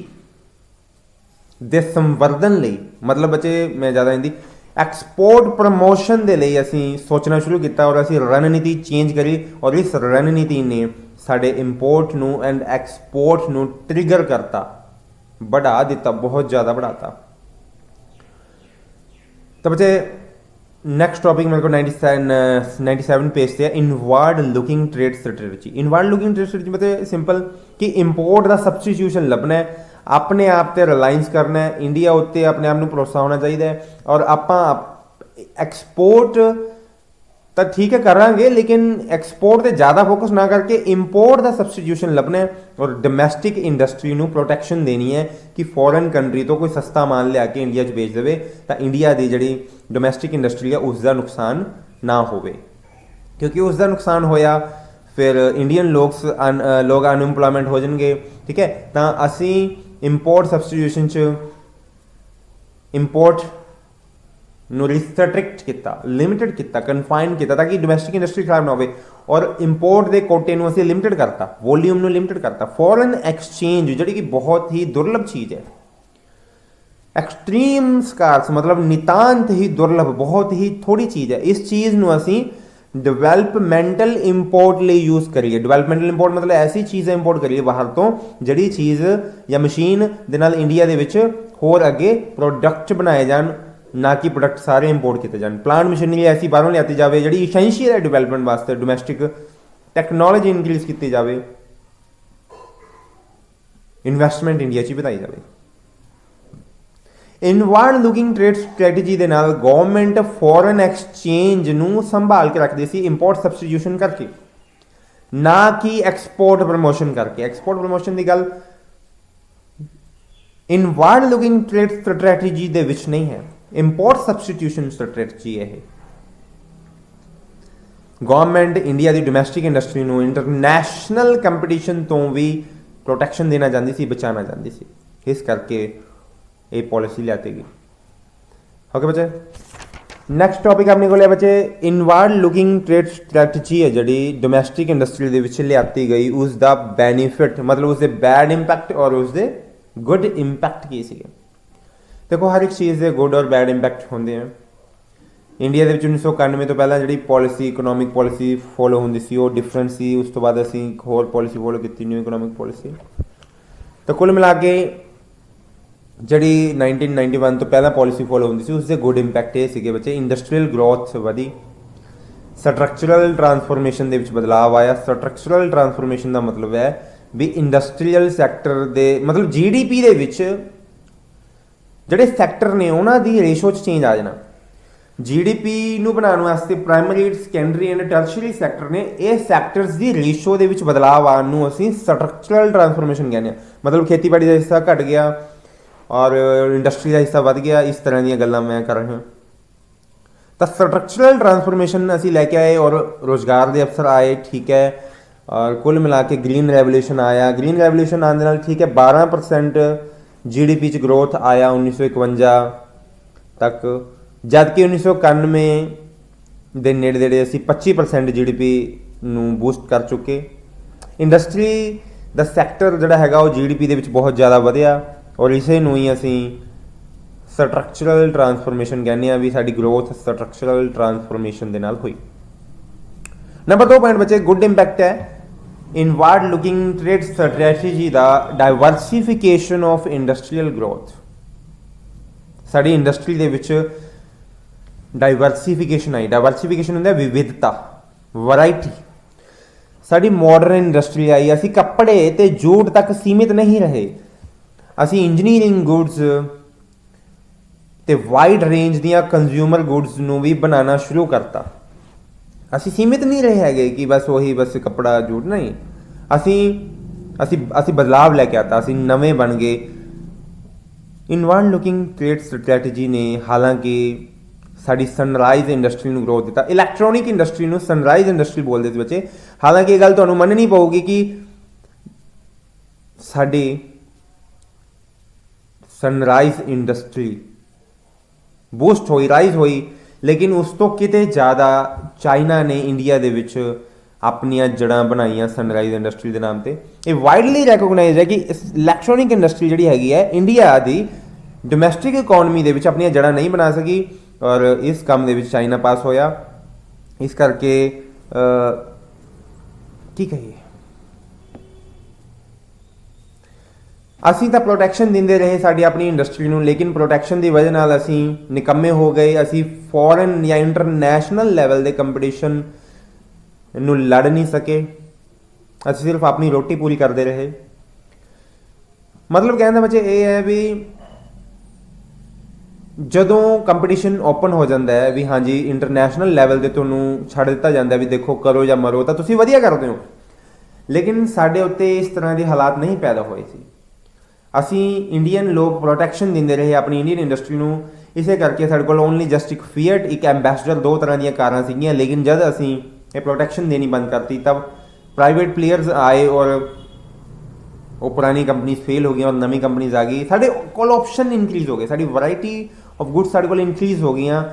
ਦੇ ਸੰਵਰਧਨ ਲਈ, ਮਤਲਬ ਬੱਚੇ ਮੈਂ ਜ਼ਿਆਦਾ ਇਹਦੀ ਐਕਸਪੋਰਟ ਪ੍ਰਮੋਸ਼ਨ ਦੇ ਲਈ ਅਸੀਂ ਸੋਚਣਾ ਸ਼ੁਰੂ ਕੀਤਾ ਔਰ ਅਸੀਂ ਰਣਨੀਤੀ ਚੇਂਜ ਕਰੀ ਔਰ ਇਸ ਰਣਨੀਤੀ ਨੇ ਸਾਡੇ ਇੰਪੋਰਟ ਨੂੰ ਐਂਡ ਐਕਸਪੋਰਟ ਨੂੰ ਟ੍ਰਿਗਰ ਕਰਤਾ, बढ़ा दिता, बहुत ज़्यादा बढ़ाता। तो बच्चे नेक्स्ट टॉपिक मेरे को 97 पेज से है inward looking trade strategy. Inward looking trade strategy मतलब सिंपल कि इंपोर्ट का सबस्टिट्यूशन लभना है, अपने आप ते रिलायंस करना है, इंडिया उत्ते अपने आप को भरोसा होना चाहिए और आप एक्सपोर्ट तो ठीक है करांगे लेकिन एक्सपोर्ट से ज़्यादा फोकस ना करके इंपोर्ट का सबस्टिट्यूशन लभना है और डोमैसटिक इंडस्ट्री को प्रोटैक्शन देनी है कि फॉरेन कंट्री तो कोई सस्ता माल लिया के इंडिया बेच दे तो इंडिया की जी डोमैसटिक इंडस्ट्री है उसका नुकसान ना हो, क्योंकि उसका नुकसान होया फिर इंडियन लोग अनएम्पलॉयमेंट हो जाएंगे। ठीक है, तो असी इंपोर्ट सबस्टिट्यूशन इंपोर्ट ਨੂੰ ਰਿਸਟ੍ਰਿਕਟ ਕੀਤਾ, ਲਿਮਿਟਡ ਕੀਤਾ, ਕਨਫਾਈਨ ਕੀਤਾ ਤਾਂ ਕਿ ਡੋਮੈਸਟਿਕ ਇੰਡਸਟਰੀ ਖਰਾਬ ਨਾ ਹੋਵੇ ਔਰ ਇੰਪੋਰਟ ਦੇ ਕੋਟੇ ਨੂੰ ਅਸੀਂ ਲਿਮਿਟਡ ਕਰਤਾ, ਵੋਲਿਊਮ ਨੂੰ ਲਿਮਿਟਡ ਕਰਤਾ। ਫੋਰਨ ਐਕਸਚੇਂਜ ਜਿਹੜੀ ਕਿ ਬਹੁਤ ਹੀ ਦੁਰਲਭ ਚੀਜ਼ ਹੈ, ਐਕਸਟ੍ਰੀਮ ਸਕਾਰਸ मतलब ਨਿਤਾਂਤ ਹੀ ਦੁਰਲਭ, ਬਹੁਤ ਹੀ ਥੋੜੀ ਚੀਜ਼ ਹੈ, ਇਸ ਚੀਜ਼ ਨੂੰ ਅਸੀਂ ਡਿਵੈਲਪਮੈਂਟਲ ਇੰਪੋਰਟ ਲਈ ਯੂਜ਼ ਕਰੀਏ। ਡਿਵੈਲਪਮੈਂਟਲ ਇੰਪੋਰਟ ਮਤਲਬ ਐਸੀ ਚੀਜ਼ਾਂ ਇੰਪੋਰਟ ਕਰੀਏ ਬਾਹਰ ਤੋਂ ਜਿਹੜੀ ਚੀਜ਼ ਜਾਂ ਮਸ਼ੀਨ ਦੇ ਨਾਲ ਇੰਡੀਆ ਦੇ ਵਿੱਚ ਹੋਰ ਅੱਗੇ ਪ੍ਰੋਡਕਟ ਬਣਾਏ ਜਾਣ, ना कि प्रोडक्ट सारे इंपोर्ट किए जाए। प्लांट मशीनरी ऐसी बाहरों लियाती जाए जी इसेंशियल है डिवेलपमेंट वास्ते, डोमैसटिक टैक्नोलॉजी इंक्रीज की जाए, इन्वेस्टमेंट इंडिया च बढ़ाई जाए। इनवर्ड लुकिंग ट्रेड स्ट्रैटेजी के नाल गवर्नमेंट फॉरेन एक्सचेंज नूं संभाल के रखती सी इंपोर्ट सबस्टिट्यूशन करके, ना कि एक्सपोर्ट प्रमोशन करके। एक्सपोर्ट प्रमोशन की गल इनवर्ड लुकिंग ट्रेड स्ट्रैटेजी दे विच नहीं है, इंपोर्ट सबस्टिट्यूशन स्ट्रैटेजी है। गवर्नमेंट इंडिया की डोमैसटिक इंडस्ट्री को इंटरनैशनल कंपीटिशन तो भी प्रोटैक्शन देना चाहती सी, बचाना चाहती सी, इस करके ये पॉलिसी लियाती गई। ओके बच्चे, नैक्सट टॉपिक अपने को बच्चे इनवर्ड लुकिंग ट्रेड स्ट्रैटेजी है जी डोमैसटिक इंडस्ट्री के लियाती गई, उसका बैनीफिट मतलब उसके बैड इंपैक्ट और उसके गुड इंपैक्ट की सी। देखो हर एक चीज़ के गुड और बैड इंपैक्ट होंगे हैं। इंडिया के 1991 तो पहला जी पॉलिसी इकोनॉमिक पॉलिसी फॉलो होंगी सी वो डिफरेंट सी, उस तो बाद असी होर पॉलिसी फॉलो की न्यू इकोनॉमिक पॉलिसी। तो कुल मिला के जी 1991 तो पहला पॉलिसी फॉलो होंगी सी उसके गुड इंपैक्ट ये थे बच्चे इंडस्ट्रीयल ग्रोथ वधी, स्ट्रक्चरल ट्रांसफॉर्मेशन के बदलाव आया। स्ट्रक्चरल ट्रांसफॉर्मेशन का मतलब है भी इंडस्ट्रीयल सैक्टर दे मतलब GDP दे विच ਜਿਹੜੇ ਸੈਕਟਰ ਨੇ ਉਹਨਾਂ ਦੀ ਰੇਸ਼ੋ 'ਚ ਚੇਂਜ ਆ ਜਾਣਾ। GDP ਨੂੰ ਬਣਾਉਣ ਵਾਸਤੇ primary, secondary and tertiary sector ਨੇ, ਇਹ ਸੈਕਟਰਸ ਦੀ ਰੇਸ਼ੋ ਦੇ ਵਿੱਚ ਬਦਲਾਅ ਆਉਣ ਨੂੰ ਅਸੀਂ ਸਟਰਕਚਰਲ ਟਰਾਂਸਫੋਰਮੇਸ਼ਨ ਕਹਿੰਦੇ ਹਾਂ। ਮਤਲਬ ਖੇਤੀਬਾੜੀ ਦਾ ਹਿੱਸਾ ਘਟ ਗਿਆ ਔਰ ਇੰਡਸਟਰੀ ਦਾ ਹਿੱਸਾ ਵੱਧ ਗਿਆ, ਇਸ ਤਰ੍ਹਾਂ ਦੀਆਂ ਗੱਲਾਂ ਮੈਂ ਕਰ ਰਿਹਾ। ਤਾਂ ਸਟਰਕਚਰਲ ਟਰਾਂਸਫੋਰਮੇਸ਼ਨ ਅਸੀਂ ਲੈ ਕੇ ਆਏ ਔਰ ਰੋਜ਼ਗਾਰ ਦੇ ਅਵਸਰ ਆਏ, ਠੀਕ ਹੈ। और कुल मिला के ग्रीन रेवोल्यूशन आया। ग्रीन रेवोल्यूशन आने नाल ठीक है 12% GDP च ग्रोथ आया 1951 तक, जबकि 1991 ਦੇ ਨੇੜੇ ਨੇੜੇ ਅਸੀਂ 25% GDP ਨੂੰ ਬੂਸਟ ਕਰ ਚੁੱਕੇ। ਇੰਡਸਟਰੀ ਦਾ ਸੈਕਟਰ ਜਿਹੜਾ ਹੈਗਾ ਉਹ GDP ਦੇ ਵਿੱਚ ਬਹੁਤ ਜ਼ਿਆਦਾ ਵਧਿਆ ਔਰ ਇਸੇ ਨੂੰ ਹੀ ਅਸੀਂ ਸਟਰਕਚਰਲ ਟਰਾਂਸਫੋਰਮੇਸ਼ਨ ਕਹਿੰਦੇ ਆ ਵੀ ਸਾਡੀ ਗਰੋਥ ਸਟਰਕਚਰਲ ਟਰਾਂਸਫੋਰਮੇਸ਼ਨ ਦੇ ਨਾਲ ਹੋਈ। ਨੰਬਰ 2 ਪੁਆਇੰਟ ਬੱਚੇ ਗੁੱਡ ਇੰਪੈਕਟ ਹੈ ਇਨਵਰਡ ਲੁਕਿੰਗ ਟ੍ਰੇਡ ਸਟ੍ਰੈਟਜੀ ਦਾ ਡਾਇਵਰਸੀਫਿਕੇਸ਼ਨ ਆਫ ਇੰਡਸਟਰੀਅਲ ਗਰੋਥ। ਸਾਡੀ ਇੰਡਸਟਰੀ ਦੇ ਵਿੱਚ ਡਾਇਵਰਸੀਫਿਕੇਸ਼ਨ ਆਈ। ਡਾਇਵਰਸੀਫਿਕੇਸ਼ਨ ਹੁੰਦਾ ਵਿਵਿਧਤਾ, ਵੈਰਾਈਟੀ। ਸਾਡੀ ਮਾਡਰਨ ਇੰਡਸਟਰੀ ਆਈ। ਅਸੀਂ ਕੱਪੜੇ ਤੇ ਜੂਟ ਤੱਕ ਸੀਮਿਤ ਨਹੀਂ ਰਹੇ, ਅਸੀਂ ਇੰਜੀਨੀਅਰਿੰਗ ਗੁੱਡਸ ਤੇ ਵਾਈਡ ਰੇਂਜ ਦੀਆਂ ਕੰਜ਼ਿਊਮਰ ਗੁੱਡਸ ਨੂੰ ਵੀ ਬਣਾਉਣਾ ਸ਼ੁਰੂ ਕਰਤਾ। ਅਸੀਂ ਸੀਮਿਤ ਨਹੀਂ ਰਹੇ ਹੈਗੇ ਕਿ ਬਸ ਉਹੀ ਬਸ ਕੱਪੜਾ ਜੂਟ, ਨਹੀਂ, ਅਸੀਂ ਬਦਲਾਵ ਲੈ ਕੇ ਆਤਾ, ਅਸੀਂ ਨਵੇਂ ਬਣ ਗਏ। ਇਨਵਰਡ ਲੁਕਿੰਗ ਟ੍ਰੇਡ ਸਟ੍ਰੈਟਜੀ ਨੇ ਹਾਲਾਂਕਿ ਸਾਡੀ ਸਨਰਾਈਜ਼ ਇੰਡਸਟਰੀ ਨੂੰ ਗਰੋਥ ਦਿੱਤਾ। ਇਲੈਕਟ੍ਰੋਨਿਕ ਇੰਡਸਟਰੀ ਨੂੰ ਸਨਰਾਈਜ਼ ਇੰਡਸਟਰੀ ਬੋਲਦੇ ਸੀ ਬੱਚੇ। ਹਾਲਾਂਕਿ ਇਹ ਗੱਲ ਤੁਹਾਨੂੰ ਮੰਨਣੀ ਪਊਗੀ ਕਿ ਸਾਡੀ ਸਨਰਾਈਜ਼ ਇੰਡਸਟਰੀ ਬੂਸਟ ਹੋਈ, ਰਾਈਜ਼ ਹੋਈ ਲੇਕਿਨ ਉਸ ਤੋਂ ਕਿਤੇ ਜ਼ਿਆਦਾ ਚਾਈਨਾ ਨੇ ਇੰਡੀਆ ਦੇ ਵਿੱਚ ਆਪਣੀਆਂ ਜੜ੍ਹਾਂ ਬਣਾਈਆਂ ਸਨਰਾਈਜ਼ ਇੰਡਸਟਰੀ ਦੇ ਨਾਮ ਤੇ। ਇਹ ਵਾਈਡਲੀ ਰੈਕੋਗਨਾਈਜ਼ ਹੈ ਕਿ ਇਲੈਕਟ੍ਰੋਨਿਕ ਇੰਡਸਟਰੀ ਜਿਹੜੀ ਹੈਗੀ ਹੈ ਇੰਡੀਆ ਦੀ ਡੋਮੈਸਟਿਕ ਇਕੋਨਮੀ ਦੇ ਵਿੱਚ ਆਪਣੀਆਂ ਜੜ੍ਹਾਂ ਨਹੀਂ ਬਣਾ ਸਕੀ, ਔਰ ਇਸ ਕੰਮ ਦੇ ਵਿੱਚ ਚਾਈਨਾ ਪਾਸ ਹੋਇਆ। ਇਸ ਕਰਕੇ ਕੀ ਕਹੀਏ, ਅਸੀਂ ਤਾਂ ਪ੍ਰੋਟੈਕਸ਼ਨ ਦਿੰਦੇ ਰਹੇ ਸਾਡੀ ਆਪਣੀ ਇੰਡਸਟਰੀ ਨੂੰ, ਲੇਕਿਨ ਪ੍ਰੋਟੈਕਸ਼ਨ ਦੀ ਵਜ੍ਹਾ ਨਾਲ ਅਸੀਂ ਨਿਕੰਮੇ ਹੋ ਗਏ। ਅਸੀਂ ਫੋਰਨ ਜਾਂ ਇੰਟਰਨੈਸ਼ਨਲ ਲੈਵਲ ਦੇ ਕੰਪੀਟੀਸ਼ਨ ਨੂੰ ਲੜ ਨਹੀਂ ਸਕੇ, ਅਸੀਂ ਸਿਰਫ ਆਪਣੀ ਰੋਟੀ ਪੂਰੀ ਕਰਦੇ ਰਹੇ। ਮਤਲਬ ਕਹਿਣ ਦਾ ਮਤਲਬ ਇਹ ਹੈ ਵੀ ਜਦੋਂ ਕੰਪੀਟੀਸ਼ਨ ਓਪਨ ਹੋ ਜਾਂਦਾ ਹੈ ਵੀ ਹਾਂਜੀ ਇੰਟਰਨੈਸ਼ਨਲ ਲੈਵਲ ਤੇ ਤੁਹਾਨੂੰ ਛੱਡ ਦਿੱਤਾ ਜਾਂਦਾ ਵੀ ਦੇਖੋ ਕਰੋ ਜਾਂ ਮਰੋ, ਤਾਂ ਤੁਸੀਂ ਵਧੀਆ ਕਰਦੇ ਹੋ। ਲੇਕਿਨ ਸਾਡੇ ਉੱਤੇ ਇਸ ਤਰ੍ਹਾਂ ਦੇ ਹਾਲਾਤ ਨਹੀਂ ਪੈਦਾ ਹੋਏ ਸੀ। ਅਸੀਂ ਇੰਡੀਅਨ ਲੋਕ ਪ੍ਰੋਟੈਕਸ਼ਨ ਦਿੰਦੇ ਰਹੇ ਆਪਣੀ ਇੰਡੀਅਨ ਇੰਡਸਟਰੀ ਨੂੰ, ਇਸੇ ਕਰਕੇ ਸਾਡੇ ਕੋਲ ਓਨਲੀ ਜਸਟ ਇੱਕ ਫੀਅਟ, ਇੱਕ ਐਂਬੈਸਡਰ, ਦੋ ਤਰ੍ਹਾਂ ਦੀਆਂ ਕਾਰਾਂ ਸੀਗੀਆਂ। ਲੇਕਿਨ ਜਦ ਅਸੀਂ ਇਹ ਪ੍ਰੋਟੈਕਸ਼ਨ ਦੇਣੀ ਬੰਦ ਕਰਤੀ ਤਬ ਪ੍ਰਾਈਵੇਟ ਪਲੇਅਰਸ ਆਏ ਔਰ ਉਹ ਪੁਰਾਣੀ ਕੰਪਨੀਜ਼ ਫੇਲ ਹੋ ਗਈਆਂ ਔਰ ਨਵੀਂ ਕੰਪਨੀਜ਼ ਆ ਗਈ। ਸਾਡੇ ਕੋਲ ਆਪਸ਼ਨ ਇਨਕਰੀਜ਼ ਹੋ ਗਏ, ਸਾਡੀ ਵੈਰਾਈਟੀ ਆਫ ਗੁੱਡਸ ਸਾਡੇ ਕੋਲ ਇਨਕਰੀਜ਼ ਹੋ ਗਈਆਂ।